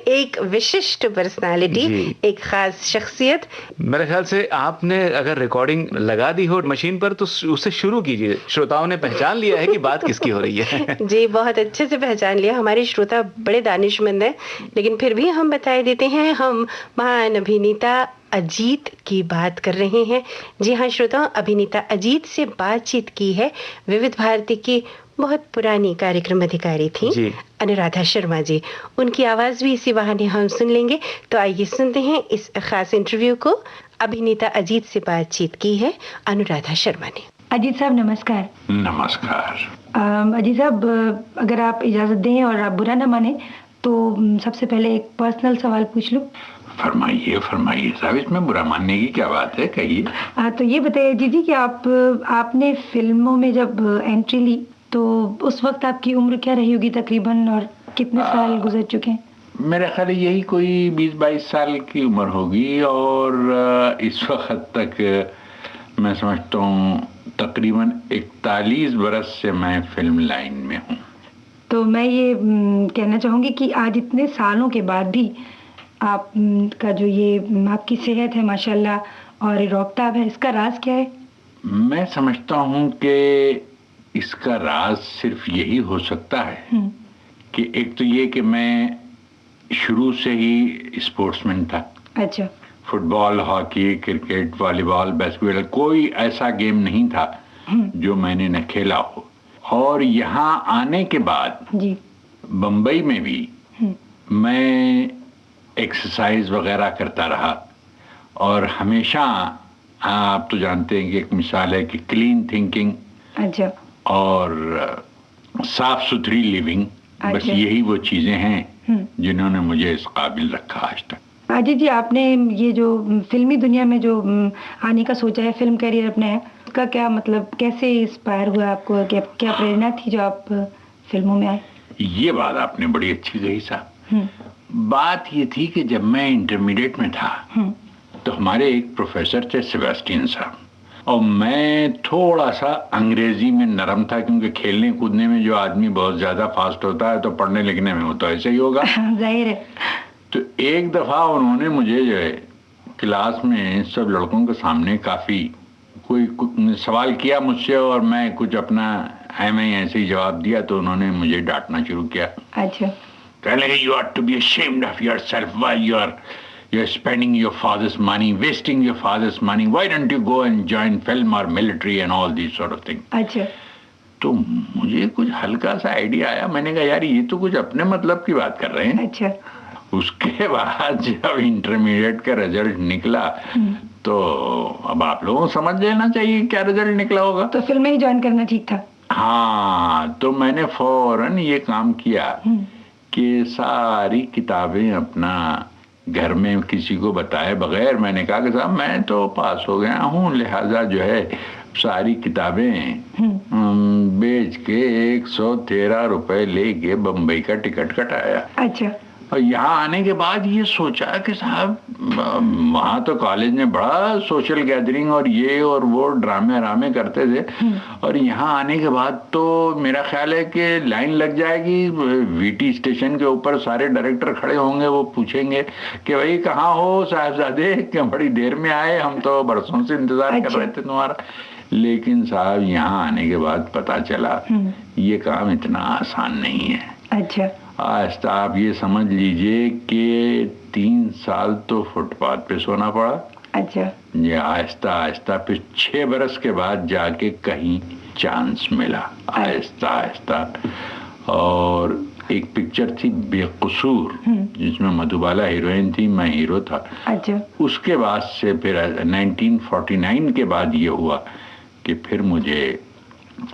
एक विशिष्ट पर्सनालिटी, एक खास शख्सियत। मेरे ख्याल से आपने अगर रिकॉर्डिंग लगा दी हो मशीन पर तो उससे शुरू कीजिए। श्रोताओं ने पहचान लिया है कि बात किसकी हो रही है। जी, बहुत अच्छे से पहचान लिया। हमारे श्रोता बड़े दानिशमंद हैं, लेकिन फिर भी हम बताए देते हैं, हम महान अभिनेता अजीत की बात कर रहे हैं। जी हाँ श्रोताओं, अभिनेता अजीत से बातचीत की है विविध भारती की बहुत पुरानी कार्यक्रम अधिकारी थी अनुराधा शर्मा जी। उनकी आवाज भी इसी बहाने हम सुन लेंगे। तो आइए सुनते हैं इस खास इंटरव्यू को। अभिनेता अजीत से बातचीत की है अनुराधा शर्मा ने। अजीत साहब नमस्कार। नमस्कार। अजीत साहब, अगर आप इजाजत दें और आप बुरा ना माने तो सबसे पहले एक पर्सनल सवाल पूछ लूं। फरमाइए साहब, इसमें बुरा मानने की क्या बात है, कहिए। तो ये बताइए जी कि आपने फिल्मों में जब एंट्री ली तो उस वक्त आपकी उम्र क्या रही होगी तकरीबन, और कितने साल गुजर चुके हैं? मेरे ख्याल यही कोई 20-22 साल की उम्र होगी, और इस वक्त तक मैं समझता हूँ तकरीबन 41 बरस से मैं फिल्म लाइन में हूँ। तो मैं ये कहना चाहूँगी कि आज इतने सालों के बाद भी आप का जो ये आपकी सेहत है माशाल्लाह और रौबताब है, इसका राज क्या है? मैं समझता हूँ कि इसका राज सिर्फ यही हो सकता है कि एक तो ये कि मैं शुरू से ही स्पोर्ट्समैन था। अच्छा। Football, hockey, cricket, volleyball, basketball, कोई ऐसा गेम नहीं था जो मैंने न खेला हो। और यहाँ आने के बाद जी बम्बई में भी मैं एक्सरसाइज वगैरह करता रहा, और हमेशा आप तो जानते हैं कि एक मिसाल है कि क्लीन थिंकिंग अच्छा और साफ सुथरी लिविंग, बस यही वो चीजें हैं जिन्होंने मुझे इस काबिल रखा आज तक। अजय जी, आपने ये जो फिल्मी दुनिया में जो आने का सोचा है, फिल्म करियर अपना है, उसका क्या मतलब, कैसे इंस्पायर हुआ आपको, क्या प्रेरणा थी जो आप फिल्मों में आए? ये बात आपने बड़ी अच्छी कही साहब। बात ये थी कि जब मैं इंटरमीडिएट में था तो हमारे एक प्रोफेसर थे सेबेस्टियन साहब, और मैं थोड़ा सा अंग्रेजी में नरम था, क्योंकि खेलने कूदने में जो आदमी बहुत ज्यादा फास्ट होता है तो पढ़ने लिखने में वो तो ऐसे ही होगा। जाहिर है। तो एक दफा उन्होंने मुझे जो है क्लास में सब लड़कों के सामने काफी कोई सवाल किया मुझसे, और मैं कुछ अपना ऐसे ही जवाब दिया, तो उन्होंने मुझे डांटना शुरू किया। अच्छा। कहने लगे, you ought to be ashamed of yourself while you're spending your father's money, wasting your father's money. Why don't you go and join film or military and all these sort of things? अच्छा। तो मुझे कुछ हल्का सा idea आया, मैंने कहा यार ये तो कुछ अपने मतलब की बात कर रहे हैं। अच्छा। उसके बाद जब इंटरमीडिएट का रिजल्ट निकला तो अब आप लोगों को समझ लेना चाहिए क्या रिजल्ट निकला होगा। तो फिल्म में ही ज्वाइन करना ठीक था। हाँ, तो मैंने फौरन ये काम किया कि सारी किताबें अपना घर में किसी को बताए बगैर मैंने कहा कि साहब मैं तो पास हो गया हूँ, लिहाजा जो है सारी किताबें बेच के 113 रुपए लेके बम्बई का टिकट कटाया। अच्छा। और यहाँ आने के बाद ये सोचा कि साहब वहाँ तो कॉलेज में बड़ा सोशल गैदरिंग और ये और वो ड्रामे करते थे, और यहाँ आने के बाद तो मेरा ख्याल है कि लाइन लग जाएगी, वीटी स्टेशन के ऊपर सारे डायरेक्टर खड़े होंगे, वो पूछेंगे कि भाई कहाँ हो साहबजादे, क्या बड़ी देर में आए, हम तो बरसों से इंतजार कर रहे थे तुम्हारा। लेकिन साहब यहाँ आने के बाद पता चला ये काम इतना आसान नहीं है। अच्छा। आहिस्ता आप ये समझ लीजिए कि 3 साल तो फुटपाथ पे सोना पड़ा। अच्छा। ये आहिस्ता आहिस्ता फिर 6 बरस के बाद जाके कहीं चांस मिला आहिस्ता आहिस्ता। और एक पिक्चर थी बेकसूर जिसमें मधुबाला हीरोइन थी, मैं हीरो था। अच्छा। उसके बाद से फिर 1949 के बाद ये हुआ कि फिर मुझे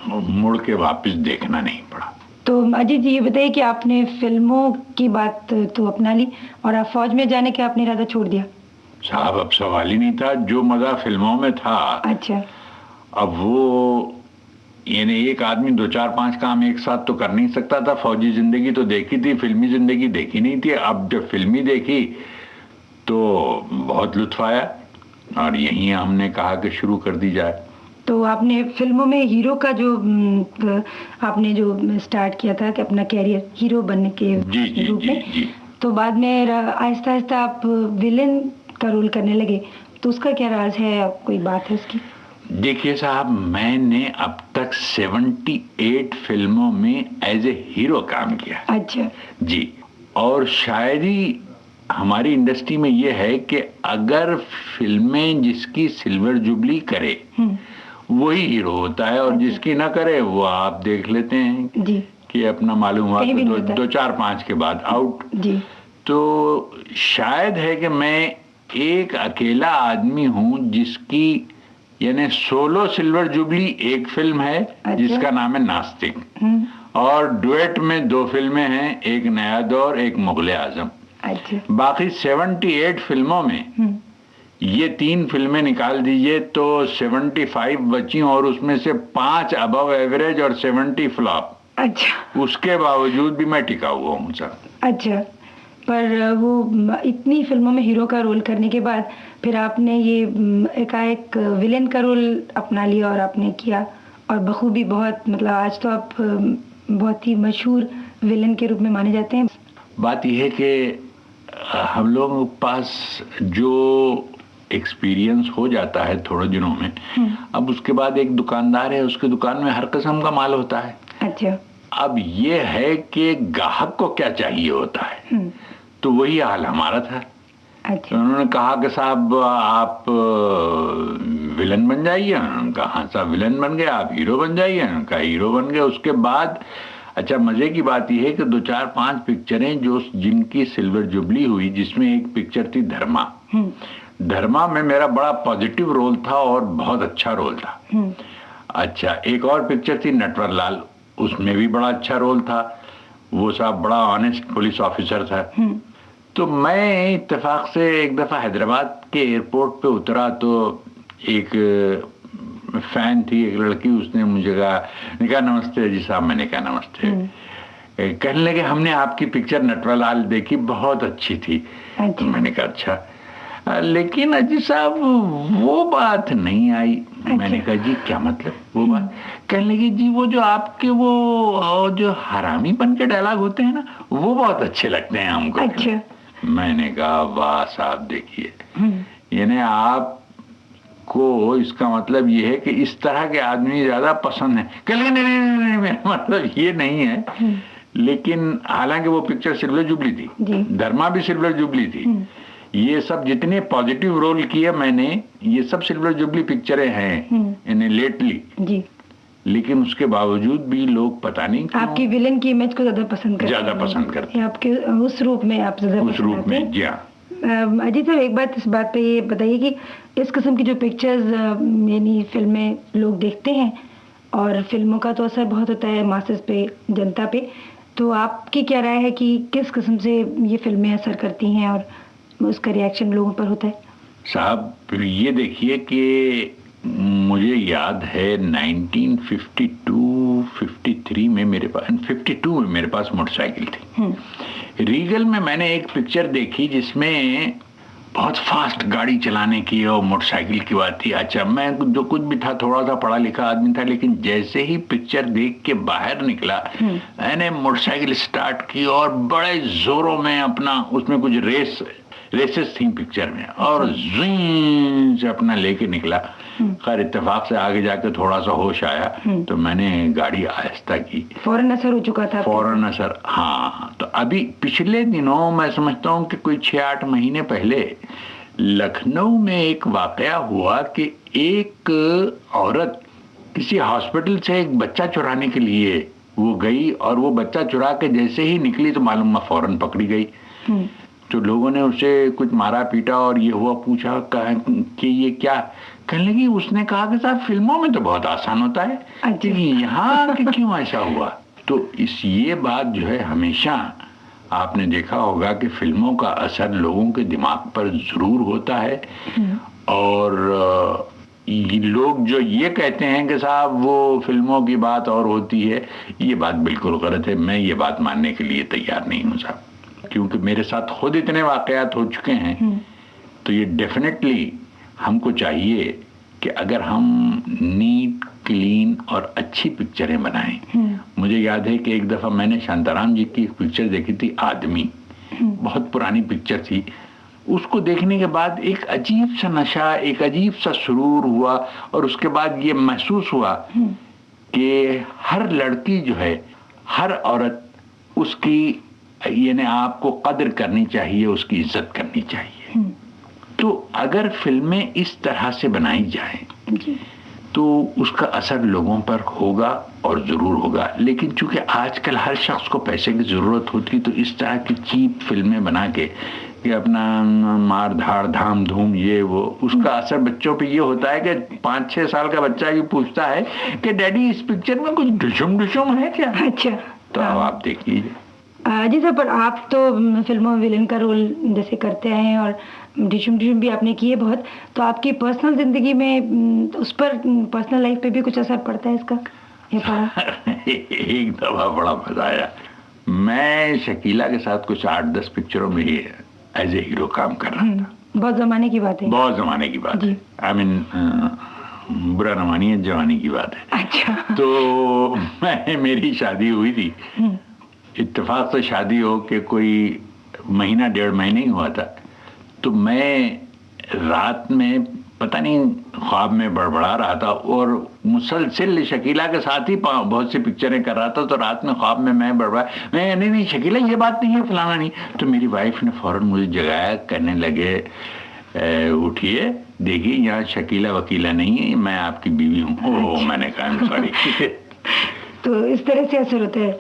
मुड़ के वापस देखना नहीं पड़ा। तो अजय जी ये बताइए कि आपने फिल्मों की बात तो अपना ली और आप फौज में जाने के आपने इरादा छोड़ दिया? साहब अब सवाल ही नहीं था, जो मजा फिल्मों में था। अच्छा। अब वो यानी एक आदमी 2-4-5 काम एक साथ तो कर नहीं सकता था। फौजी जिंदगी तो देखी थी, फिल्मी जिंदगी देखी नहीं थी। अब जब फिल्मी देखी तो बहुत लुत्फ आया और यहीं हमने कहा कि शुरू कर दी जाए। तो आपने फिल्मों में हीरो का जो आपने जो स्टार्ट किया था कि अपना कैरियर हीरो बनने के रूप में, तो बाद में आहिस्ता आहिस्ता आप विलेन का रोल करने लगे, तो उसका क्या राज है, कोई बात है उसकी? देखिए साहब, मैंने अब तक 78 फिल्मों में एज ए हीरो काम किया। अच्छा जी। और शायद ही हमारी इंडस्ट्री में ये है कि अगर फिल्में जिसकी सिल्वर जुबली करे वही हीरो होता है, और जिसकी ना करे वो आप देख लेते हैं जी कि अपना मालूम हुआ तो 2-4-5 के बाद आउट जी। तो शायद है कि मैं एक अकेला आदमी हूं जिसकी यानी सोलो सिल्वर जुबली एक फिल्म है। अच्छा। जिसका नाम है नास्तिक, और डुएट में 2 फिल्में हैं, एक नया दौर, एक मुगल आजम। अच्छा। बाकी 78 फिल्मों में ये 3 फिल्में निकाल दीजिए तो 75 बची और उसमें से 5 अबव एवरेज और 70 फ्लॉप। अच्छा। उसके बावजूद भी मैं टिका हुआ हूँ सर। अच्छा, पर वो इतनी फिल्मों में हीरो का रोल करने के बाद फिर आपने ये एकाएक विलेन का रोल अपना लिया और आपने किया, और बखूबी बहुत, मतलब आज तो आप बहुत ही मशहूर विलेन के रूप में माने जाते हैं। बात यह है कि हम लोगों के पास जो एक्सपीरियंस हो जाता है थोड़े दिनों में, अब उसके बाद एक दुकानदार है, उसकी दुकान में हर किस्म का माल होता है। अच्छा। अब ये है कि ग्राहक को क्या चाहिए होता है, तो वही हाल हमारा था। अच्छा। तो उन्होंने कहा कि साहब आप विलन बन जाइए। उन्होंने कहा हाँ साहब विलन बन गए, आप हीरो बन जाइए। उन्होंने कहा हीरो बन गए। उसके बाद अच्छा मजे की बात यह है कि 2, 4, 5 पिक्चरें जो जिनकी सिल्वर जुबली हुई, जिसमें एक पिक्चर थी धर्मा। धर्मा में मेरा बड़ा पॉजिटिव रोल था और बहुत अच्छा रोल था। अच्छा, एक और पिक्चर थी नटवर लाल, उसमें भी बड़ा अच्छा रोल था। वो साहब बड़ा ऑनेस्ट पुलिस ऑफिसर था। तो मैं इत्तेफाक से एक दफा हैदराबाद के एयरपोर्ट पे उतरा तो एक फैन थी, एक लड़की, उसने मुझे कहा नमस्ते जी साहब। मैंने कहा नमस्ते। कहने लगे हमने आपकी पिक्चर नटवर लाल देखी, बहुत अच्छी थी। तो मैंने कहा अच्छा, लेकिन अजी साहब वो बात नहीं आई। मैंने कहा जी क्या मतलब वो बात? कहने लगी जी वो जो आपके वो जो हरामी बन के डायलॉग होते हैं ना, वो बहुत अच्छे लगते हैं हमको। अच्छा। मैंने कहा वाह साहब देखिए, यानी आपको इसका मतलब ये है कि इस तरह के आदमी ज्यादा पसंद है। कहने लगे नहीं, मेरा मतलब ये नहीं है। लेकिन हालांकि वो पिक्चर सिल्वर जुबली थी, धर्मा भी सिल्वर जुबली थी। ये सब जितने पॉजिटिव रोल किए मैंने, ये सब सिल्वर जुबली पिक्चरें हैं इन्हें लेटली जी। लेकिन उसके बावजूद भी लोग पता नहीं क्यों आपकी विलेन की इमेज को ज्यादा पसंद करते हैं। आपके उस रूप में आप ज्यादा उस रूप में जी हाँ। अजीत साहब एक बात इस बात पे ये बताइए कि इस किस्म की जो पिक्चर्स यानी फिल्में लोग देखते हैं, और फिल्मों का तो असर बहुत होता है मासेस पे, जनता पे, तो आपकी क्या राय है कि किस किस्म से ये फिल्में असर करती हैं और उसका रिएक्शन लोगों पर होता है? साहब ये देखिए कि मुझे याद है 1952-53 में मेरे पास 52 में मेरे पास मोटरसाइकिल थी। रीगल में मैंने एक पिक्चर देखी जिसमें बहुत फास्ट गाड़ी चलाने की और मोटरसाइकिल की बात थी। अच्छा, मैं जो कुछ भी था थोड़ा सा पढ़ा लिखा आदमी था, लेकिन जैसे ही पिक्चर देख के बाहर निकला मैंने मोटरसाइकिल स्टार्ट की और बड़े जोरों में अपना, उसमें कुछ रेसेस थी पिक्चर में, और ज़ीं से अपना लेके निकला। खैर इत्तेफाक से आगे जाकर थोड़ा सा होश आया तो मैंने गाड़ी आहिस्ता की। फौरन असर हो चुका था? फौरन असर, हाँ। तो अभी पिछले दिनों मैं समझता हूँ कि कोई 6-8 महीने पहले लखनऊ में एक वाकया हुआ कि एक औरत किसी हॉस्पिटल से एक बच्चा चुराने के लिए वो गई, और वो बच्चा चुरा के जैसे ही निकली तो मालूम फौरन पकड़ी गई। तो लोगों ने उसे कुछ मारा पीटा और ये हुआ, पूछा कि ये क्या? कहने लगी, उसने कहा कि साहब फिल्मों में तो बहुत आसान होता है, यहाँ कि क्यों ऐसा हुआ? तो ये बात जो है, हमेशा आपने देखा होगा कि फिल्मों का असर लोगों के दिमाग पर जरूर होता है। और लोग जो ये कहते हैं कि साहब वो फिल्मों की बात और होती है, ये बात बिल्कुल गलत है। मैं ये बात मानने के लिए तैयार नहीं हूँ साहब, क्योंकि मेरे साथ खुद इतने वाकयात हो चुके हैं। तो ये डेफिनेटली हमको चाहिए कि अगर हम नीट, क्लीन और अच्छी पिक्चरें बनाएं। मुझे याद है कि एक दफा मैंने शांताराम जी की एक पिक्चर देखी थी, आदमी, बहुत पुरानी पिक्चर थी। उसको देखने के बाद एक अजीब सा नशा, एक अजीब सा सुरूर हुआ, और उसके बाद ये महसूस हुआ कि हर लड़की जो है, हर औरत, उसकी यानी आपको कदर करनी चाहिए, उसकी इज्जत करनी चाहिए। तो अगर फिल्में इस तरह से बनाई जाएं तो उसका असर लोगों पर होगा और जरूर होगा। लेकिन चूंकि आजकल हर शख्स को पैसे की जरूरत होती, तो इस तरह की चीप फिल्में बना के कि अपना मार धाड़ धाम धूम ये वो, उसका असर बच्चों पे ये होता है कि 5-6 साल का बच्चा भी पूछता है कि डैडी इस पिक्चर में कुछ डिशुम है क्या? अच्छा, तो अब आप देखिए जी सर, पर आप तो फिल्मों में विलेन का रोल जैसे करते आए हैं, और डिशुम डिशुम भी आपने की है बहुत, तो आपकी पर्सनल जिंदगी में उस पर, पर्सनल लाइफ पे भी कुछ असर पड़ता है इसका? ये पड़ा एक दफा बड़ा मजा आया, मैं शकीला के साथ कुछ 8-10 पिक्चरों में ही एज ए हीरो काम कर रहा था। बहुत जमाने की बात है। बहुत जमाने की बात है, आई मीन बुरा न मानिए, जवानी की बात है। अच्छा। तो मेरी शादी हुई थी, इत्तेफाक से शादी हो के कोई महीना 1.5 महीने ही हुआ था। तो मैं रात में पता नहीं ख्वाब में बड़बड़ा रहा था और मुसलसल शकीला के साथ ही बहुत सी पिक्चरें कर रहा था। तो रात में ख्वाब में मैं बड़बड़ा, मैं नहीं शकीला ये बात नहीं है, फलाना नहीं। तो मेरी वाइफ ने फौरन मुझे जगाया, कहने लगे उठिए, देखिए यहाँ शकीला वकीला नहीं है, मैं आपकी बीवी हूँ। ओह, मैंने कहा सॉरी। तो इस तरह से असर होता है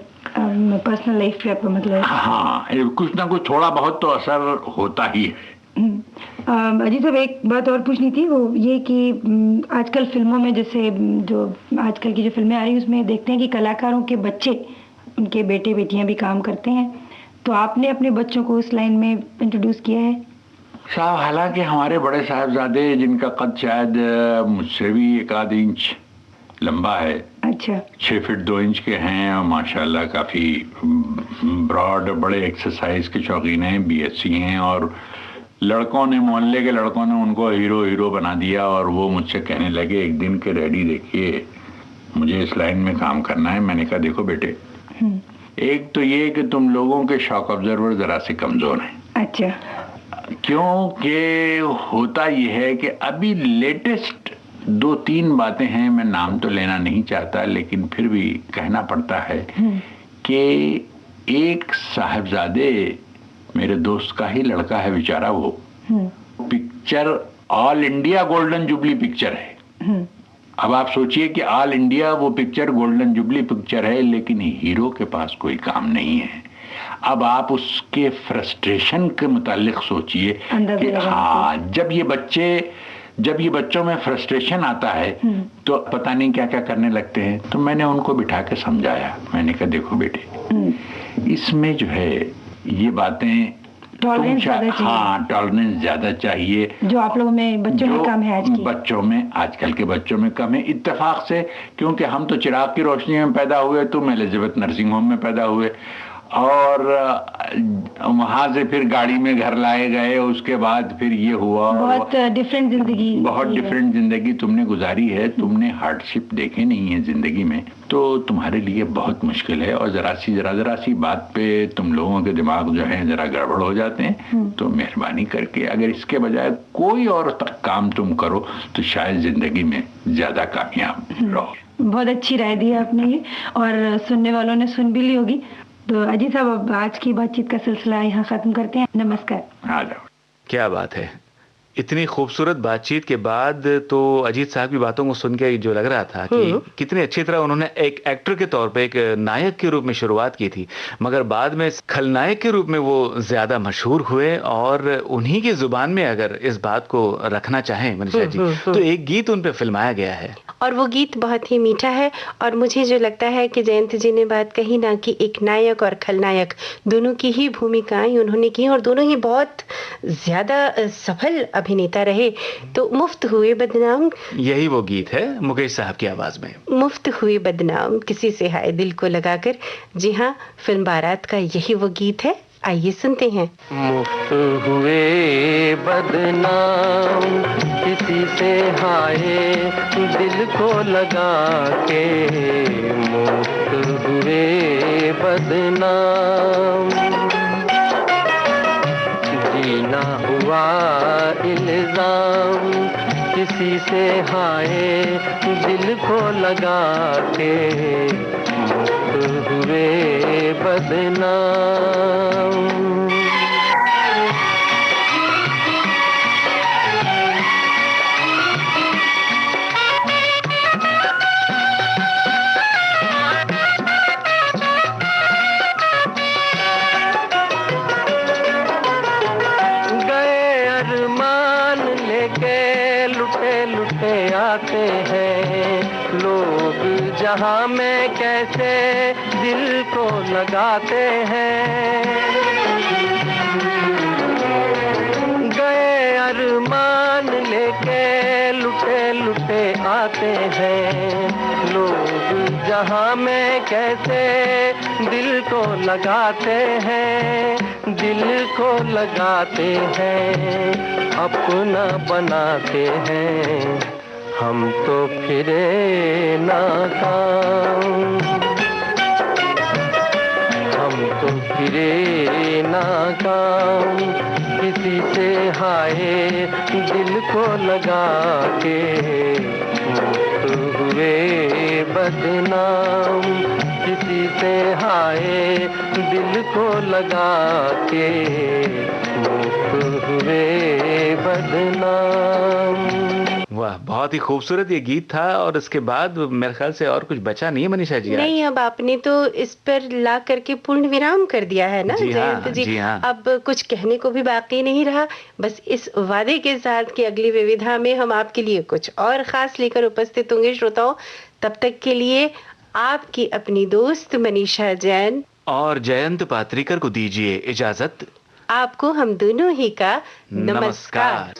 पर्सनल लाइफ पे आपका, मतलब? हाँ, कुछ ना कुछ थोड़ा बहुत तो असर होता ही है। अजीत साहब, एक बात और पूछनी थी, वो ये कि आजकल फिल्मों में, जैसे जो आजकल की जो फिल्में आ रही हैं उसमें देखते हैं कि कलाकारों के बच्चे, उनके बेटे बेटियां भी काम करते हैं। तो आपने अपने बच्चों को उस लाइन में इंट्रोड्यूस किया है? साहब, हालांकि हमारे बड़े साहबजादे, जिनका कद शायद मुझसे भी 1-8 इंच लंबा है, अच्छा, 6 फीट 2 इंच के हैं और माशाल्लाह काफ़ी ब्रॉड, बड़े एक्सरसाइज के शौकीन हैं, BSc हैं। और लड़कों ने, मोहल्ले के लड़कों ने उनको हीरो बना दिया। और वो मुझसे कहने लगे एक दिन के, डैडी देखिए मुझे इस लाइन में काम करना है। मैंने कहा देखो बेटे, एक तो ये कि तुम लोगों के शॉक ऑब्जर्वर ज़रा से कमज़ोर हैं। अच्छा। क्योंकि होता यह है कि अभी लेटेस्ट 2-3 बातें हैं, मैं नाम तो लेना नहीं चाहता लेकिन फिर भी कहना पड़ता है कि एक साहबजादे, मेरे दोस्त का ही लड़का है बेचारा, वो picture all India golden jubilee picture है। अब आप सोचिए कि ऑल इंडिया वो पिक्चर गोल्डन जुबली पिक्चर है, लेकिन हीरो के पास कोई काम नहीं है। अब आप उसके फ्रस्ट्रेशन के मुतालिक सोचिए कि हाँ, जब ये बच्चों में फ्रस्ट्रेशन आता है तो पता नहीं क्या क्या करने लगते हैं। तो मैंने उनको बिठा के समझाया, मैंने कहा देखो बेटे, इसमें जो है ये बातें टॉलरेंस ज्यादा चाहिए। हाँ, टॉलरेंस ज्यादा चाहिए, जो आप लोगों में बच्चों में कम है। आजकल के बच्चों में कम है, इत्तेफाक से, क्योंकि हम तो चिराग की रोशनी में पैदा हुए, तुम एलिजाबेथ नर्सिंग होम में पैदा हुए, और वहां से फिर गाड़ी में घर लाए गए, उसके बाद फिर ये हुआ। बहुत डिफरेंट जिंदगी, बहुत डिफरेंट जिंदगी तुमने गुजारी है, तुमने हार्डशिप देखे नहीं है जिंदगी में, तो तुम्हारे लिए बहुत मुश्किल है। और जरा सी बात पे तुम लोगों के दिमाग जो है जरा गड़बड़ हो जाते हैं। तो मेहरबानी करके अगर इसके बजाय कोई और काम तुम करो तो शायद जिंदगी में ज्यादा कामयाब रहो। बहुत अच्छी राय दी आपने ये, और सुनने वालों ने सुन भी ली होगी। तो अजीत साहब, अब आज की बातचीत का सिलसिला यहाँ खत्म करते हैं। नमस्कार। आ जाओ। क्या बात है, इतनी खूबसूरत बातचीत के बाद तो अजीत साहब की बातों को सुन के जो लग रहा था कि कितनी अच्छी तरह उन्होंने एक एक्टर के तौर पे, एक नायक के रूप में शुरुआत की थी, मगर बाद में खलनायक के रूप में वो ज्यादा मशहूर हुए। और उन्हीं की जुबान में अगर इस बात को रखना चाहें मनीषा जी, तो एक गीत उन पे फिल्माया गया है, और वो गीत बहुत ही मीठा है। और मुझे जो लगता है कि जयंत जी ने बात कही ना, कि एक नायक और खलनायक दोनों की ही भूमिकाएं उन्होंने की, और दोनों ही बहुत ज्यादा सफल अभिनेता रहे। तो मुफ्त हुए बदनाम, यही वो गीत है मुकेश साहब की आवाज में। मुफ्त हुए बदनाम किसी से हाय दिल को लगाकर। जी हाँ, फिल्म बारात का यही वो गीत है, आइए सुनते हैं। मुफ्त हुए बदनाम किसी से हाय दिल को लगा के, मुफ्त हुए बदनाम, जीना हुआ इल्जाम किसी से हाय दिल को लगा के, मुफ्त हुए बदनाम। आते हैं लोग जहां में कैसे दिल को लगाते हैं, गए के लुटे लुटे आते हैं लोग जहां में कैसे दिल को लगाते हैं, दिल को लगाते हैं, अपना बनाते हैं, हम तो फिरे नाकाम, हम तो फिरे नाकाम, किसी से हाय दिल को लगा के मुक्त हुए बदनाम, किसी से हाय दिल को लगा के मुक्त हुए बदनाम। वाह, बहुत ही खूबसूरत ये गीत था। और इसके बाद मेरे ख्याल से और कुछ बचा नहीं है मनीषा जी? नहीं, अब आपने तो इस पर ला करके पूर्ण विराम कर दिया है ना जयंत जी। जी हाँ। अब कुछ कहने को भी बाकी नहीं रहा, बस इस वादे के साथ कि अगली विविधा में हम आपके लिए कुछ और खास लेकर उपस्थित होंगे श्रोताओं। तब तक के लिए आपकी अपनी दोस्त मनीषा जैन और जयंत पात्रिकर को दीजिए इजाजत। आपको हम दोनों ही का नमस्कार।